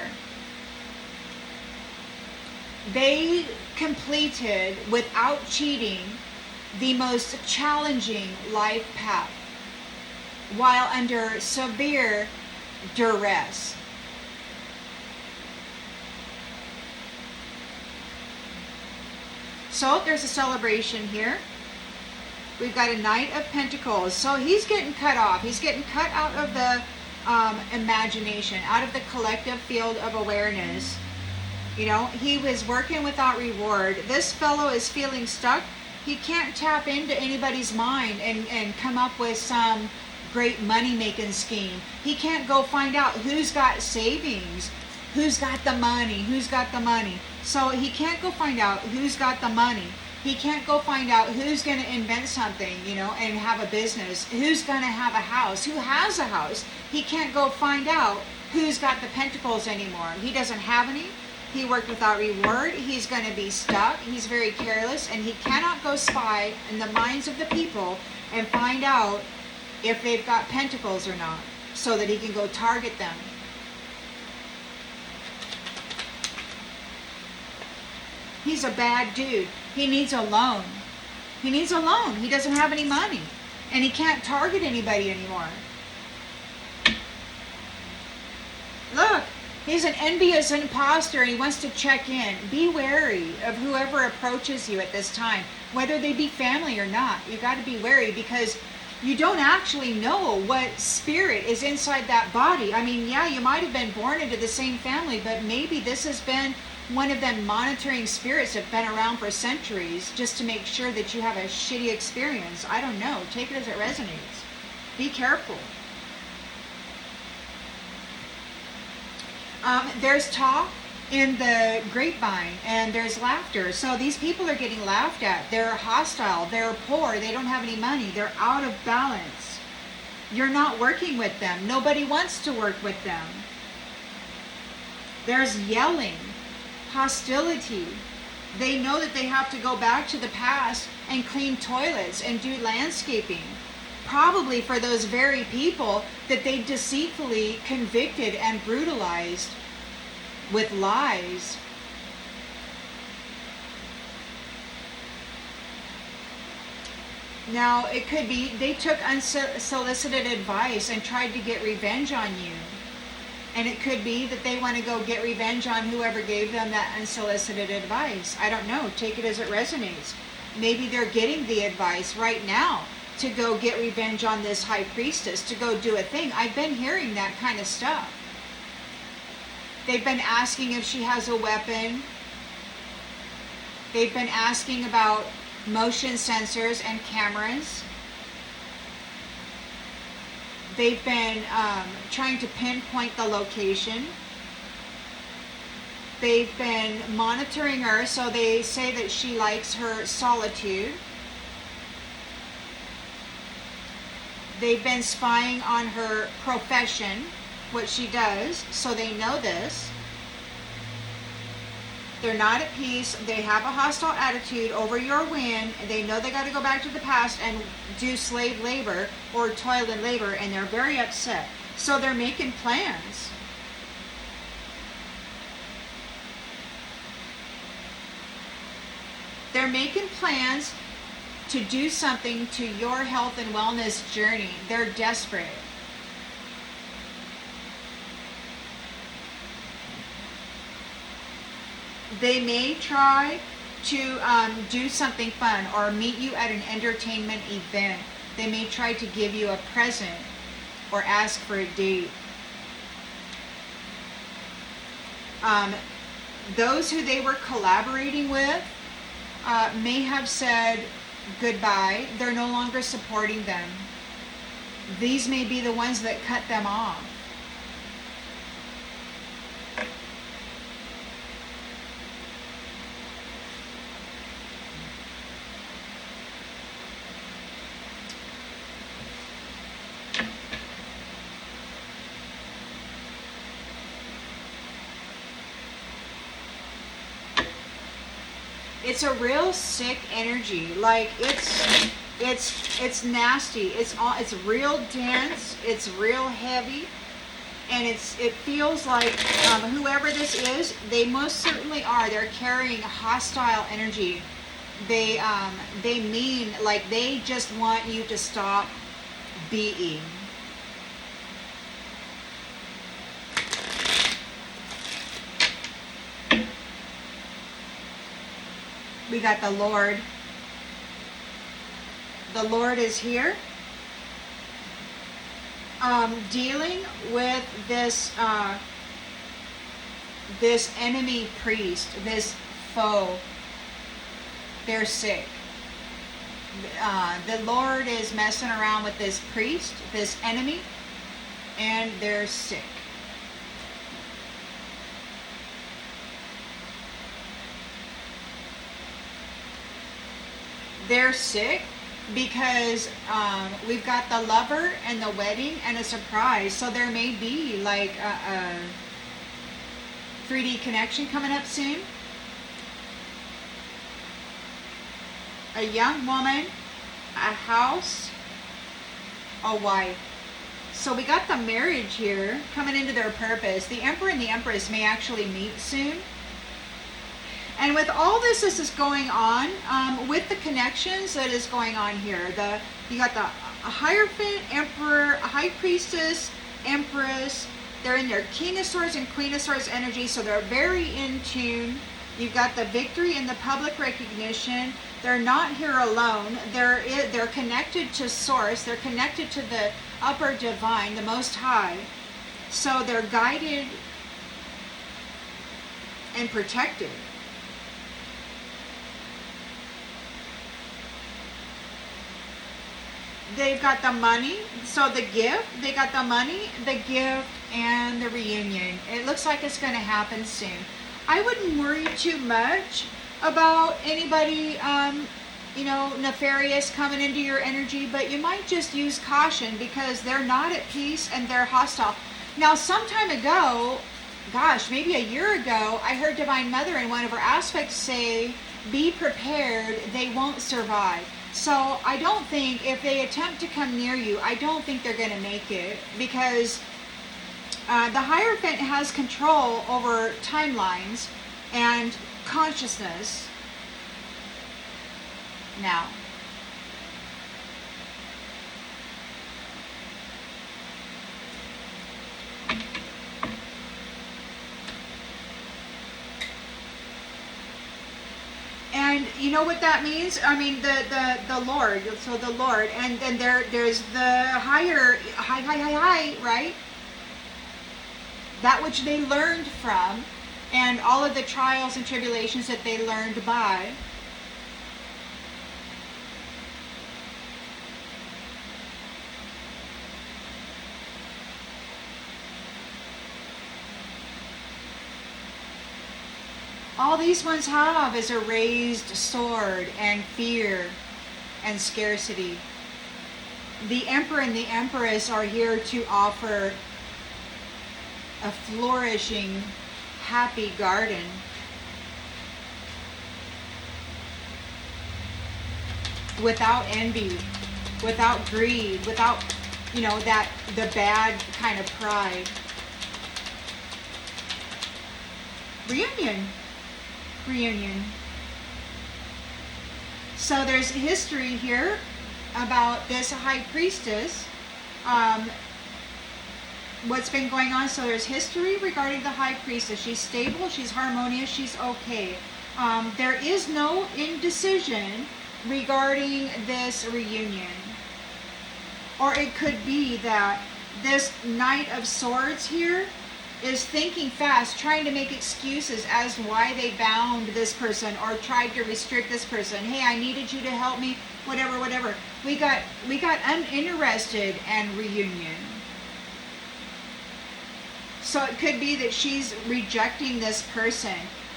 They completed, without cheating, the most challenging life path while under severe duress. So there's a celebration here. We've got a Knight of Pentacles. So he's getting cut off. He's getting cut out of the imagination, out of the collective field of awareness. You know, he was working without reward. This fellow is feeling stuck. He can't tap into anybody's mind and come up with some great money-making scheme. He can't go find out who's got savings, who's got the money. So he can't go find out who's got the money. He can't go find out who's going to invent something, you know, and have a business. Who's going to have a house? Who has a house? He can't go find out who's got the pentacles anymore. He doesn't have any. He worked without reward. He's going to be stuck. He's very careless, and he cannot go spy in the minds of the people and find out if they've got pentacles or not, so that he can go target them. He's a bad dude. He needs a loan. He needs a loan. He doesn't have any money, and he can't target anybody anymore. Look, he's an envious imposter, and he wants to check in. Be wary of whoever approaches you at this time, whether they be family or not. You got to be wary, because you don't actually know what spirit is inside that body. I mean, yeah, you might have been born into the same family, but maybe this has been one of them monitoring spirits that have been around for centuries just to make sure that you have a shitty experience. I don't know. Take it as it resonates. Be careful. There's talk in the grapevine, and there's laughter. So these people are getting laughed at. They're hostile. They're poor. They don't have any money. They're out of balance. You're not working with them. Nobody wants to work with them. There's yelling, hostility. They know that they have to go back to the past and clean toilets and do landscaping. Probably for those very people that they deceitfully convicted and brutalized with lies. Now, it could be they took unsolicited advice and tried to get revenge on you. And it could be that they want to go get revenge on whoever gave them that unsolicited advice. I don't know. Take it as it resonates. Maybe they're getting the advice right now to go get revenge on this high priestess, to go do a thing. I've been hearing that kind of stuff. They've been asking if she has a weapon. They've been asking about motion sensors and cameras. They've been trying to pinpoint the location. They've been monitoring her, so they say that she likes her solitude. They've been spying on her profession, what she does, so they know this. They're not at peace. They have a hostile attitude over your win. They know they got to go back to the past and do slave labor or toil and labor, and they're very upset. So they're making plans. They're making plans to do something to your health and wellness journey. They're desperate. They may try to do something fun or meet you at an entertainment event. They may try to give you a present or ask for a date. Those who they were collaborating with may have said goodbye. They're no longer supporting them. These may be the ones that cut them off. It's a real sick energy. Like it's nasty. It's real dense. It's real heavy. And it feels like whoever this is, they most certainly are. They're carrying hostile energy. They mean like they just want you to stop being. We got the Lord. The Lord is here. Dealing with this this enemy priest, this foe. They're sick. The Lord is messing around with this priest, this enemy, and they're sick. They're sick because we've got the lover and the wedding and a surprise. So there may be like a 3D connection coming up soon. A young woman, a house, a wife. So we got the marriage here coming into their purpose. The Emperor and the Empress may actually meet soon. And with all this is going on, with the connections that is going on here, you got the Hierophant, Emperor, High Priestess, Empress. They're in their King of Swords and Queen of Swords energy, so they're very in tune. You've got the victory and the public recognition. They're not here alone. They're connected to Source. They're connected to the upper divine, the Most High. So they're guided and protected. They've got the money, so the gift, they got the money, the gift, and the reunion. It looks like it's going to happen soon. I wouldn't worry too much about anybody, nefarious coming into your energy, but you might just use caution because they're not at peace and they're hostile. Now, some time ago, gosh, maybe a year ago, I heard Divine Mother in one of her aspects say, be prepared, they won't survive. So I don't think if they attempt to come near you, I don't think they're going to make it because the Hierophant has control over timelines and consciousness. Now, and you know what that means? I mean, the Lord, so the Lord, and then there's the high, right? That which they learned from, and all of the trials and tribulations that they learned by. All these ones have is a raised sword and fear and scarcity. The Emperor and the Empress are here to offer a flourishing, happy garden. Without envy, without greed, without, the bad kind of pride. Reunion. So there's history here about this High Priestess. What's been going on? So there's history regarding the High Priestess. She's stable, she's harmonious, she's okay. There is no indecision regarding this reunion. Or it could be that this Knight of Swords here is thinking fast, trying to make excuses as why they bound this person or tried to restrict this person. Hey, I needed you to help me, whatever. We got uninterested and reunion. So it could be that she's rejecting this person.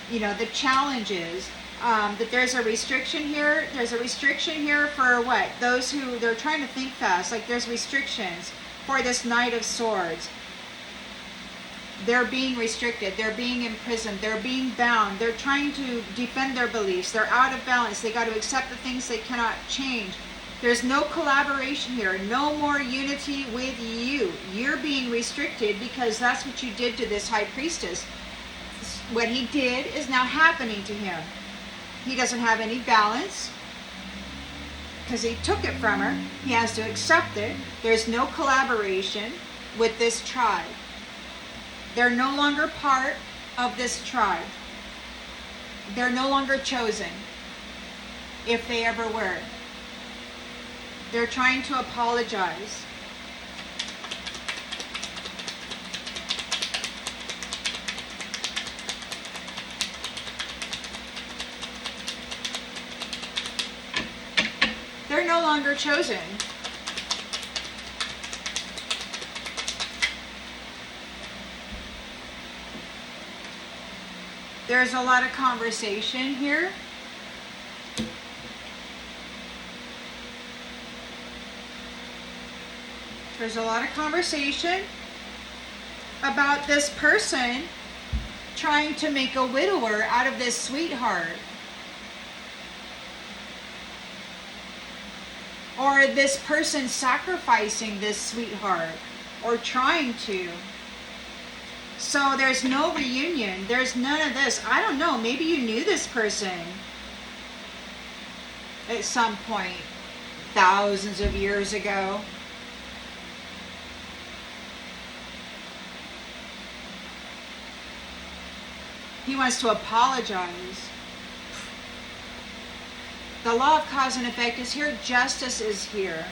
The challenges, that there's a restriction here. There's a restriction here for what? Those who, they're trying to think fast. Like there's restrictions for this Knight of Swords. They're being restricted. They're being imprisoned. They're being bound. They're trying to defend their beliefs. They're out of balance. They got to accept the things they cannot change. There's no collaboration here. No more unity with you. You're being restricted because that's what you did to this high priestess. What he did is now happening to him. He doesn't have any balance because he took it from her. He has to accept it. There's no collaboration with this tribe. They're no longer part of this tribe. They're no longer chosen, if they ever were. They're trying to apologize. They're no longer chosen. There's a lot of conversation here. There's a lot of conversation about this person trying to make a widower out of this sweetheart. Or this person sacrificing this sweetheart, or trying to. So there's no reunion. There's none of this. I don't know. Maybe you knew this person at some point, thousands of years ago. He wants to apologize. The law of cause and effect is here. Justice is here.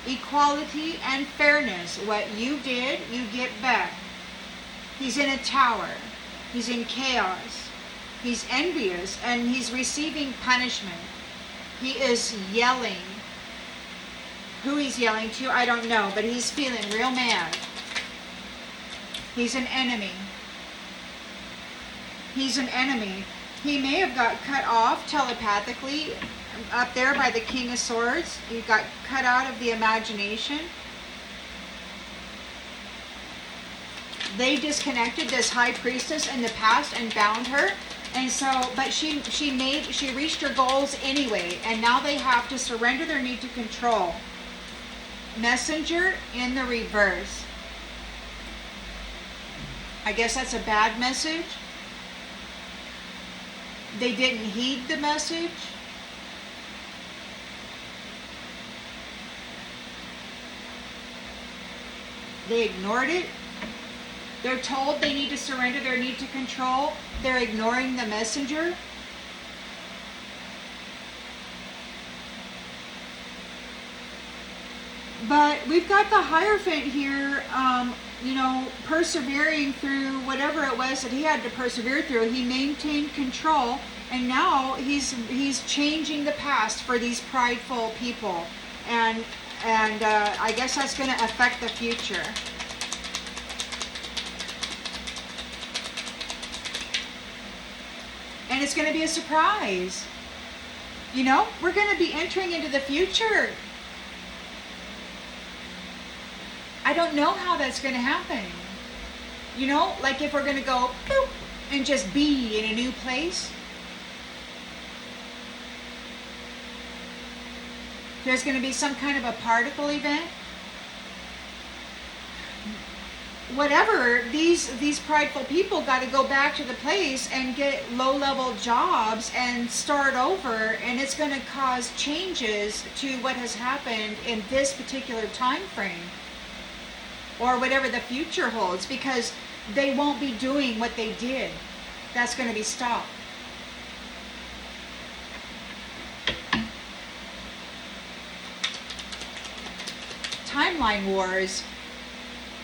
Equality and fairness. What you did, you get back. He's in a tower. He's in chaos. He's envious and he's receiving punishment. He is yelling. Who he's yelling to, I don't know, but he's feeling real mad. He's an enemy. He's an enemy. He may have got cut off telepathically up there by the King of Swords. He got cut out of the imagination. They disconnected this high priestess in the past and bound her. And so, but she reached her goals anyway. And now they have to surrender their need to control. Messenger in the reverse. I guess that's a bad message. They didn't heed the message. They ignored it. They're told they need to surrender their need to control. They're ignoring the messenger. But we've got the Hierophant here, persevering through whatever it was that he had to persevere through. He maintained control, and now he's changing the past for these prideful people, and I guess that's going to affect the future. And it's going to be a surprise. We're going to be entering into the future. I don't know how that's going to happen. Like if we're going to go boop and just be in a new place. There's going to be some kind of a particle event. Whatever, these prideful people got to go back to the place and get low-level jobs and start over, and it's going to cause changes to what has happened in this particular time frame, or whatever the future holds, because they won't be doing what they did. That's going to be stopped. Timeline wars.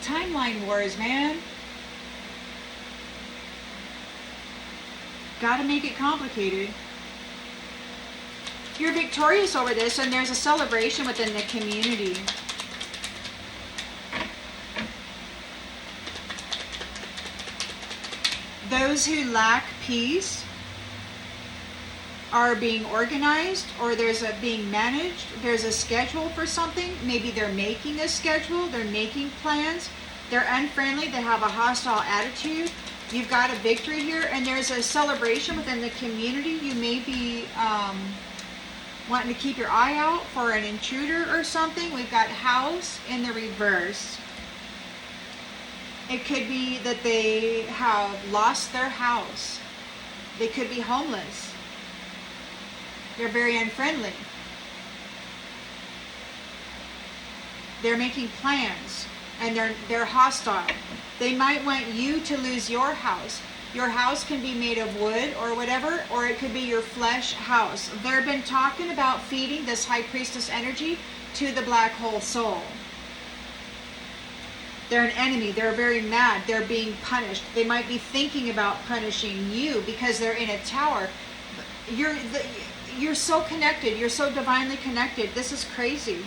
Timeline wars, man. Gotta make it complicated. You're victorious over this, and there's a celebration within the community. Those who lack peace are being organized, or there's a being managed. There's a schedule for something. Maybe they're making a schedule. They're making plans. They're unfriendly. They have a hostile attitude. You've got a victory here, and there's a celebration within the community. You may be wanting to keep your eye out for an intruder or something. We've got house in the reverse. It could be that they have lost their house. They could be homeless. They're very unfriendly. They're making plans and they're hostile. They might want you to lose your house. Your house can be made of wood or whatever, or it could be your flesh house. They've been talking about feeding this high priestess energy to the black hole soul. They're an enemy. They're very mad. They're being punished. They might be thinking about punishing you because they're in a tower. You're so connected. You're so divinely connected. This is crazy.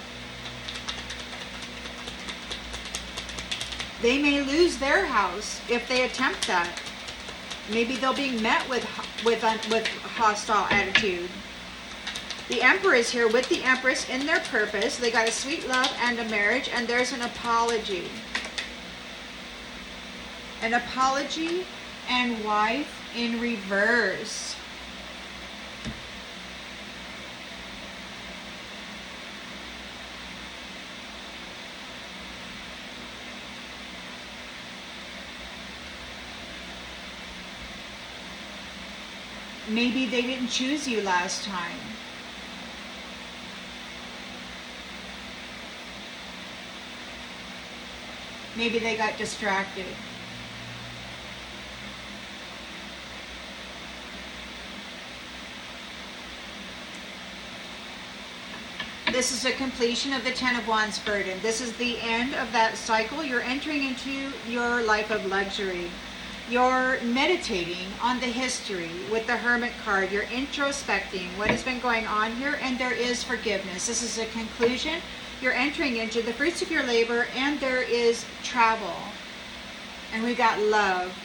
They may lose their house if they attempt that. Maybe they'll be met with hostile attitude. The Emperor is here with the Empress in their purpose. They got a sweet love and a marriage, and there's an apology. An apology and wife in reverse. Maybe they didn't choose you last time. Maybe they got distracted. This is a completion of the Ten of Wands burden. This is the end of that cycle. You're entering into your life of luxury. You're meditating on the history with the Hermit card. You're introspecting what has been going on here, and there is forgiveness. This is a conclusion. You're entering into the fruits of your labor, and there is travel. And we got love.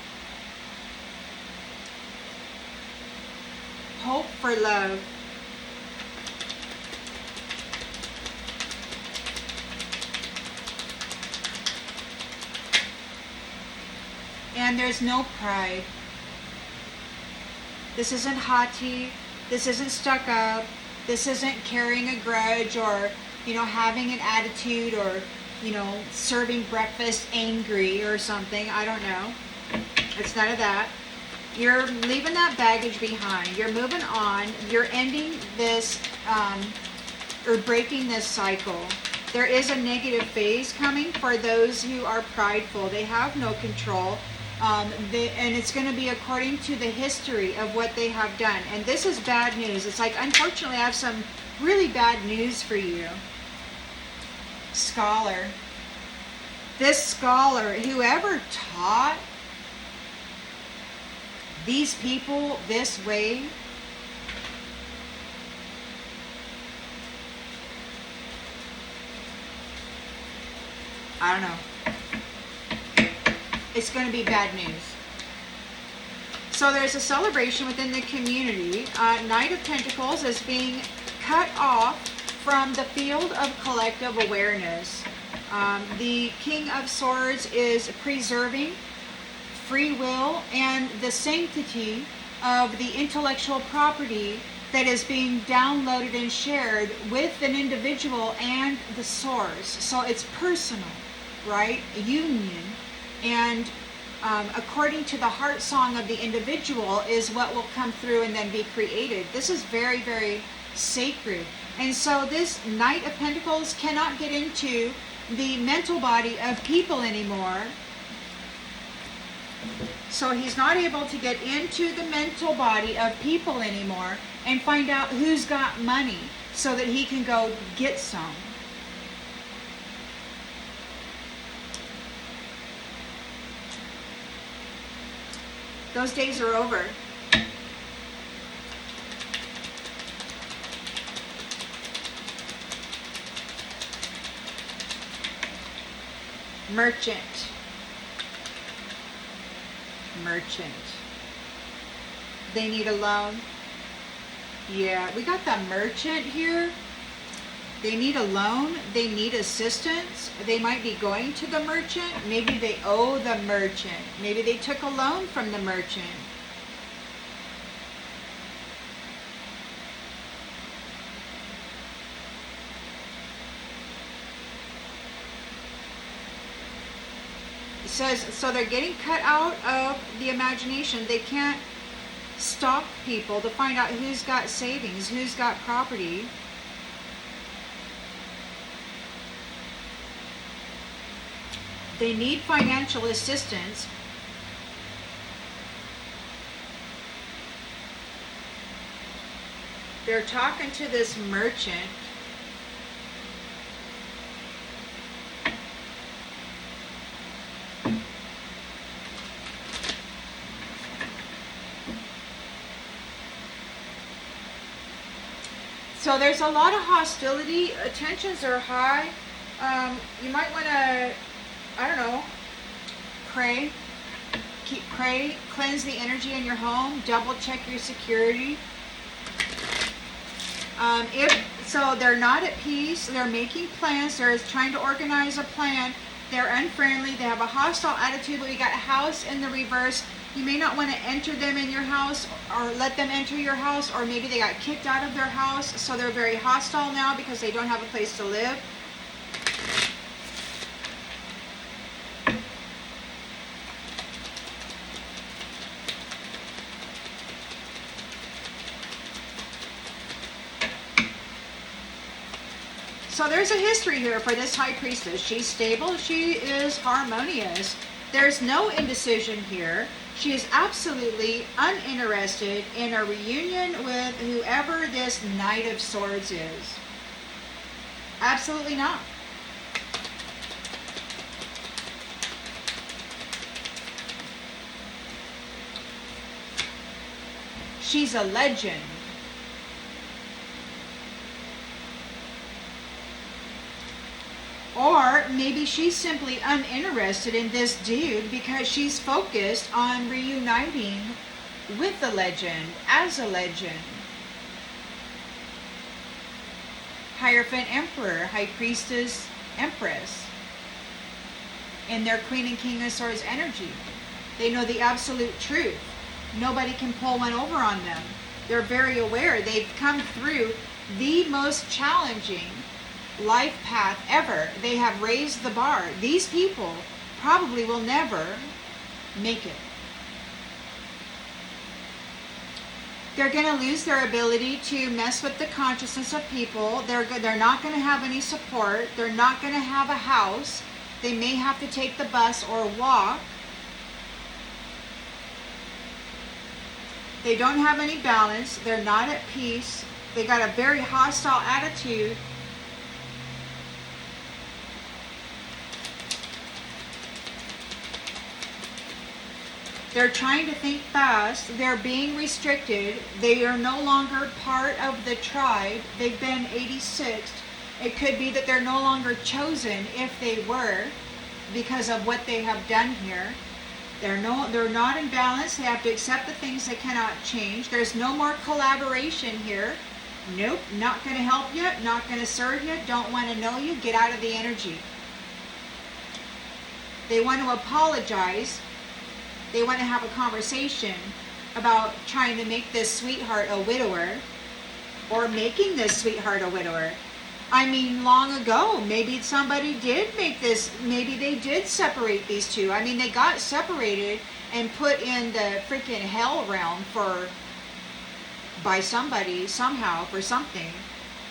Hope for love. And there's no pride. This isn't haughty. This isn't stuck up. This isn't carrying a grudge or, having an attitude or, serving breakfast angry or something. I don't know. It's none of that. You're leaving that baggage behind. You're moving on. You're ending this or breaking this cycle. There is a negative phase coming for those who are prideful. They have no control. And it's going to be according to the history of what they have done. And this is bad news. It's like, unfortunately, I have some really bad news for you. Scholar. This scholar, whoever taught these people this way, I don't know. It's going to be bad news. So there's a celebration within the community. Knight of Pentacles is being cut off from the field of collective awareness. The King of Swords is preserving free will and the sanctity of the intellectual property that is being downloaded and shared with an individual and the source. So it's personal, right? A union. And according to the heart song of the individual is what will come through and then be created. This is very, very sacred. And so this Knight of Pentacles cannot get into the mental body of people anymore. So he's not able to get into the mental body of people anymore and find out who's got money so that he can go get some. Those days are over. Merchant. They need a loan. Yeah, we got the merchant here. They need a loan. They need assistance. They might be going to the merchant. Maybe they owe the merchant. Maybe they took a loan from the merchant. It says, so they're getting cut out of the imagination. They can't stop people to find out who's got savings, who's got property. They need financial assistance. They're talking to this merchant. So there's a lot of hostility. Tensions are high. You might want to, I don't know, pray. Pray, cleanse the energy in your home, double check your security. So they're not at peace, they're making plans, they're trying to organize a plan, they're unfriendly, they have a hostile attitude, but we got a house in the reverse. You may not want to enter them in your house or let them enter your house, or maybe they got kicked out of their house, so they're very hostile now because they don't have a place to live. So there's a history here for this high priestess. She's stable, she is harmonious. There's no indecision here. She is absolutely uninterested in a reunion with whoever this Knight of Swords is. Absolutely not. She's a legend. Or maybe she's simply uninterested in this dude because she's focused on reuniting with the legend, as a legend. Hierophant Emperor, High Priestess, Empress. In their Queen and King of Swords energy. They know the absolute truth. Nobody can pull one over on them. They're very aware. They've come through the most challenging life path ever. They have raised the bar. These people probably will never make it. They're going to lose their ability to mess with the consciousness of people. They're not going to have any support. They're not going to have a house. They may have to take the bus or walk. They don't have any balance. They're not at peace. They got a very hostile attitude. They're trying to think fast. They're being restricted. They are no longer part of the tribe. They've been 86th. It could be that they're no longer chosen if they were, because of what they have done here. They're not in balance. They have to accept the things they cannot change. There's no more collaboration here. Nope, not going to help you, not going to serve you, don't want to know you, get out of the energy. They want to apologize. They want to have a conversation about trying to make this sweetheart a widower, or making this sweetheart a widower. I mean, long ago, maybe somebody did make this, maybe they did separate these two. I mean, they got separated and put in the freaking hell realm by somebody, somehow, for something.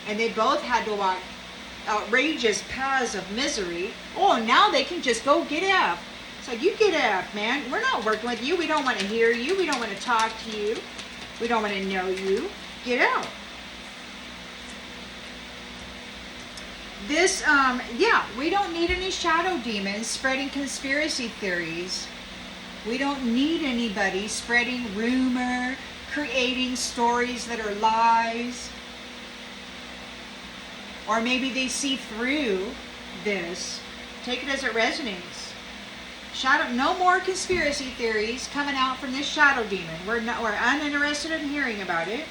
And they both had to walk outrageous paths of misery. Oh, now they can just go get out. It's like, you get out, man. We're not working with you. We don't want to hear you. We don't want to talk to you. We don't want to know you. Get out. This, yeah, we don't need any shadow demons spreading conspiracy theories. We don't need anybody spreading rumor, creating stories that are lies. Or maybe they see through this. Take it as it resonates. No more conspiracy theories coming out from this shadow demon. We're uninterested in hearing about it.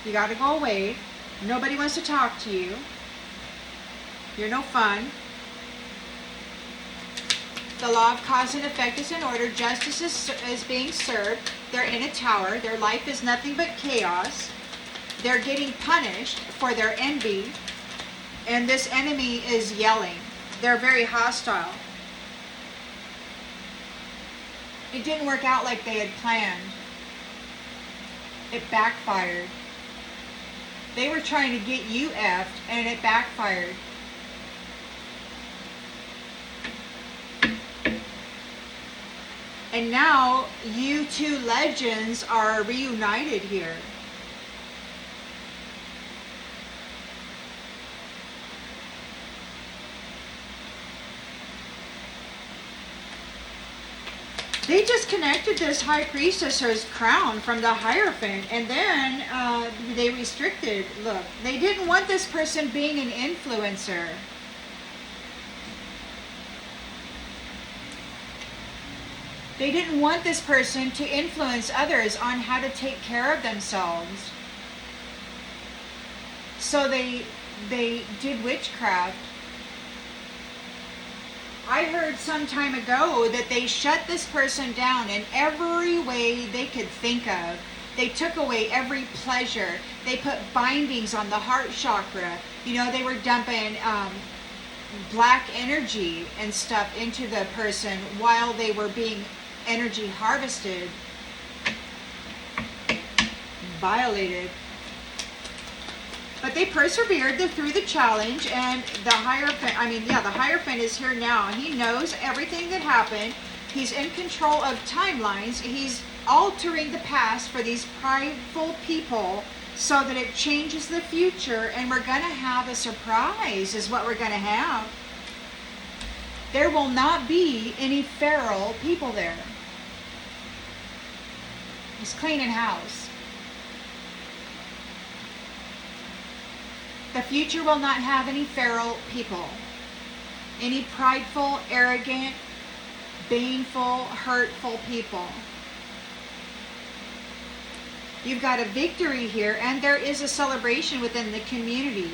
You got to go away. Nobody wants to talk to you. You're no fun. The law of cause and effect is in order. Justice is being served. They're in a tower. Their life is nothing but chaos. They're getting punished for their envy. And this enemy is yelling. They're very hostile. It didn't work out like they had planned. It backfired. They were trying to get you effed, and it backfired. And now you two legends are reunited here. They just connected this high priestess's crown from the Hierophant, and then they restricted. Look, they didn't want this person being an influencer. They didn't want this person to influence others on how to take care of themselves. So they did witchcraft. I heard some time ago that they shut this person down in every way they could think of. They took away every pleasure. They put bindings on the heart chakra. You know, they were dumping black energy and stuff into the person while they were being energy harvested, violated. But they persevered through the challenge, and the Hierophant, the Hierophant is here now. He knows everything that happened. He's in control of timelines. He's altering the past for these prideful people so that it changes the future, and we're going to have a surprise is what we're going to have. There will not be any feral people there. He's cleaning house. The future will not have any feral people. Any prideful, arrogant, baneful, hurtful people. You've got a victory here, and there is a celebration within the community.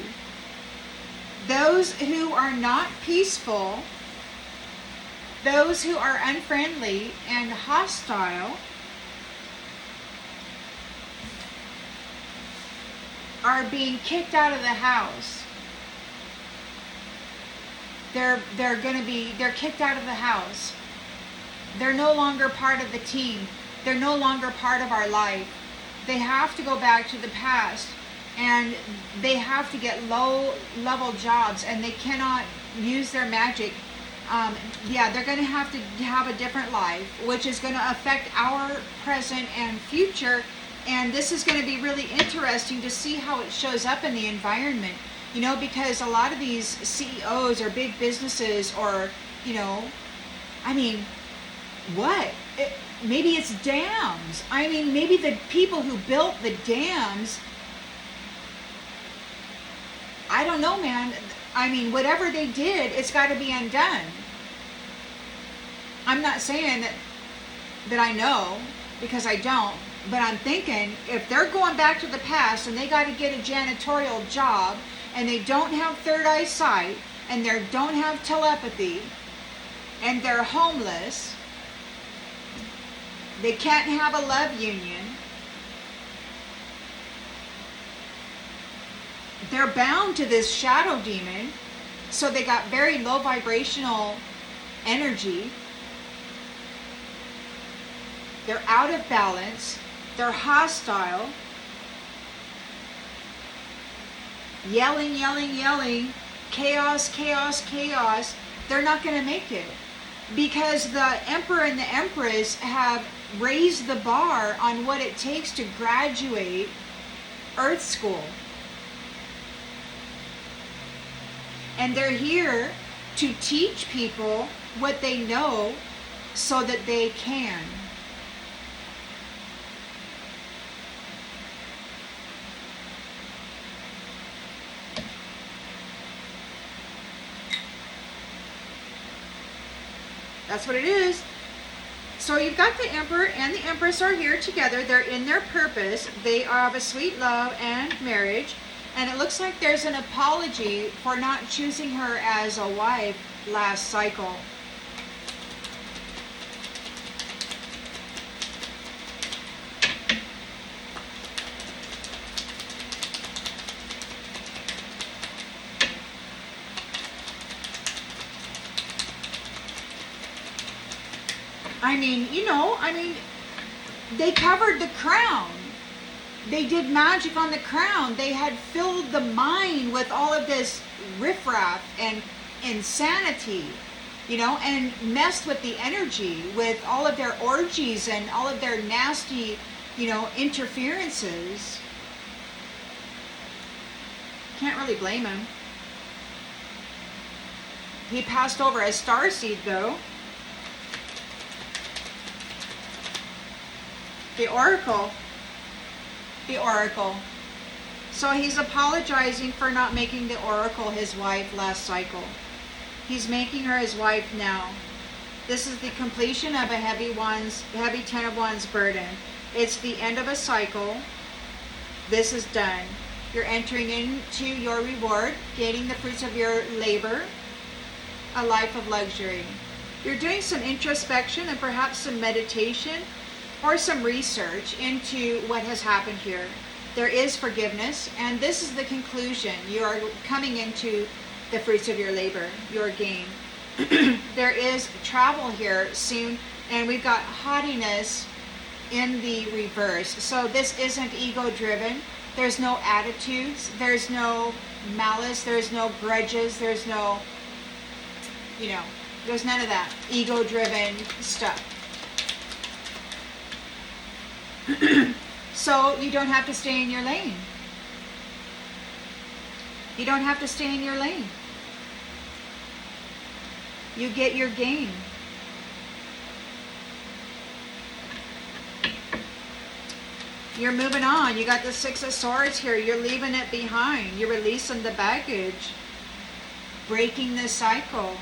Those who are not peaceful, those who are unfriendly and hostile, are being kicked out of the house. They're kicked out of the house. They're no longer part of the team. They're no longer part of our life. They have to go back to the past, and they have to get low-level jobs, and they cannot use their magic. They're going to have a different life, which is going to affect our present and future. And this is going to be really interesting to see how it shows up in the environment, you know, because a lot of these CEOs or big businesses or, you know, maybe it's dams. Maybe the people who built the dams, I don't know, man. Whatever they did, it's got to be undone. I'm not saying that I know, because I don't. But I'm thinking, if they're going back to the past and they got to get a janitorial job, and they don't have third eye sight, and they don't have telepathy, and they're homeless, they can't have a love union, they're bound to this shadow demon, so they got very low vibrational energy. They're out of balance. They're hostile, yelling, chaos, chaos, chaos. They're not going to make it, because the Emperor and the Empress have raised the bar on what it takes to graduate Earth School. And they're here to teach people what they know so that they can. That's what it is. So you've got the Emperor and the Empress are here together. They're in their purpose. They have a sweet love and marriage. And it looks like there's an apology for not choosing her as a wife last cycle. I mean, they covered the crown. They did magic on the crown. They had filled the mind with all of this riffraff and insanity, and messed with the energy with all of their orgies and all of their nasty, interferences. Can't really blame him. He passed over a starseed, though. The Oracle. So he's apologizing for not making the Oracle his wife last cycle. He's making her his wife now. This is the completion of a heavy Ten of Wands burden. It's the end of a cycle. This is done. You're entering into your reward, gaining the fruits of your labor, a life of luxury. You're doing some introspection and perhaps some meditation or some research into what has happened here. There is forgiveness, and this is the conclusion. You are coming into the fruits of your labor, your gain. There is travel here soon, and we've got haughtiness in the reverse. So this isn't ego-driven. There's no attitudes. There's no malice. There's no grudges. There's no, there's none of that ego-driven stuff. So you don't have to stay in your lane. You don't have to stay in your lane. You get your gain. You're moving on. You got the Six of Swords here. You're leaving it behind. You're releasing the baggage. Breaking the cycle.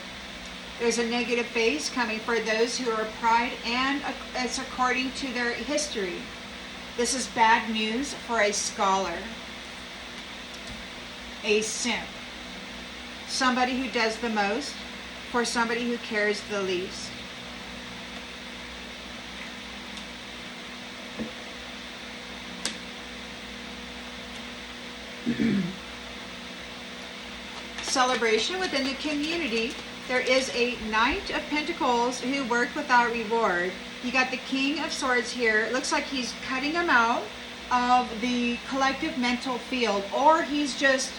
There's a negative phase coming for those who are pride, and it's according to their history. This is bad news for a scholar. A simp. Somebody who does the most for somebody who cares the least. Celebration within the community. There is a Knight of Pentacles who worked without reward. You got the King of Swords here. It looks like he's cutting him out of the collective mental field, or he's just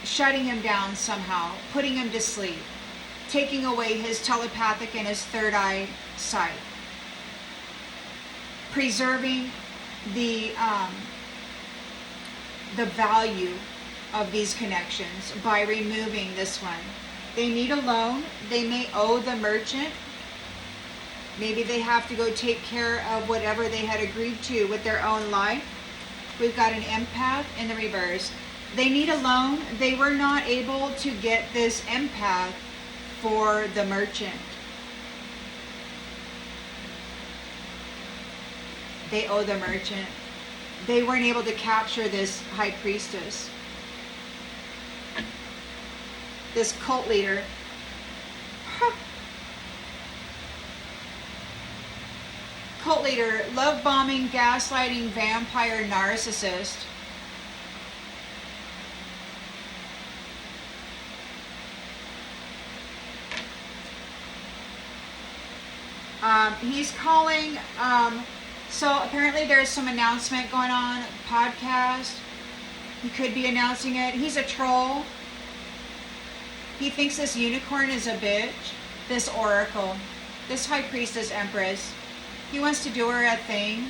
shutting him down somehow, putting him to sleep, taking away his telepathic and his third eye sight, preserving the value of these connections by removing this one. They need a loan. They may owe the merchant. Maybe they have to go take care of whatever they had agreed to with their own life. We've got an empath in the reverse. They need a loan. They were not able to get this empath for the merchant. They owe the merchant. They weren't able to capture this high priestess. This cult leader. Cult leader, love bombing, gaslighting, vampire, narcissist. He's calling, so apparently there's some announcement going on, podcast. He could be announcing it. He's a troll. He thinks this unicorn is a bitch. This oracle. This high priestess empress. He wants to do her a thing.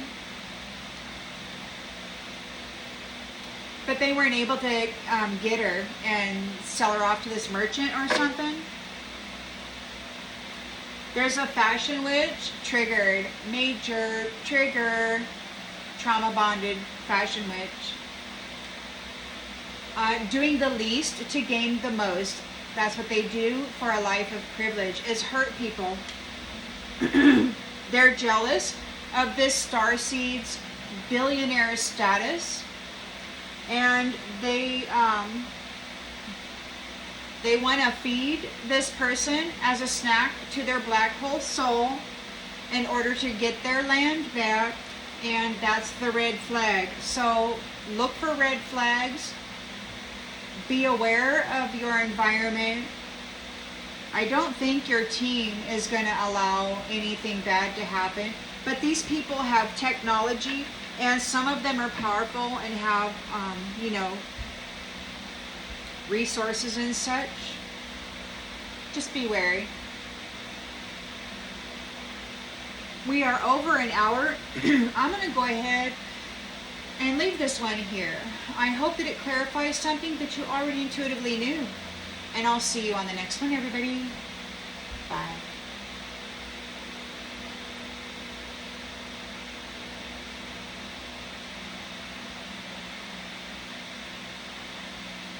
But they weren't able to get her and sell her off to this merchant or something. There's a fashion witch, triggered, major, trigger, trauma bonded fashion witch. Doing the least to gain the most. That's what they do for a life of privilege, is hurt people. They're jealous of this starseed's billionaire status, and they want to feed this person as a snack to their black hole soul in order to get their land back, and that's the red flag. So look for red flags. Be aware of your environment. I don't think your team is going to allow anything bad to happen, but these people have technology, and some of them are powerful and have, resources and such. Just be wary. We are over an hour. I'm going to go ahead and leave this one here. I hope that it clarifies something that you already intuitively knew. And I'll see you on the next one, everybody. Bye.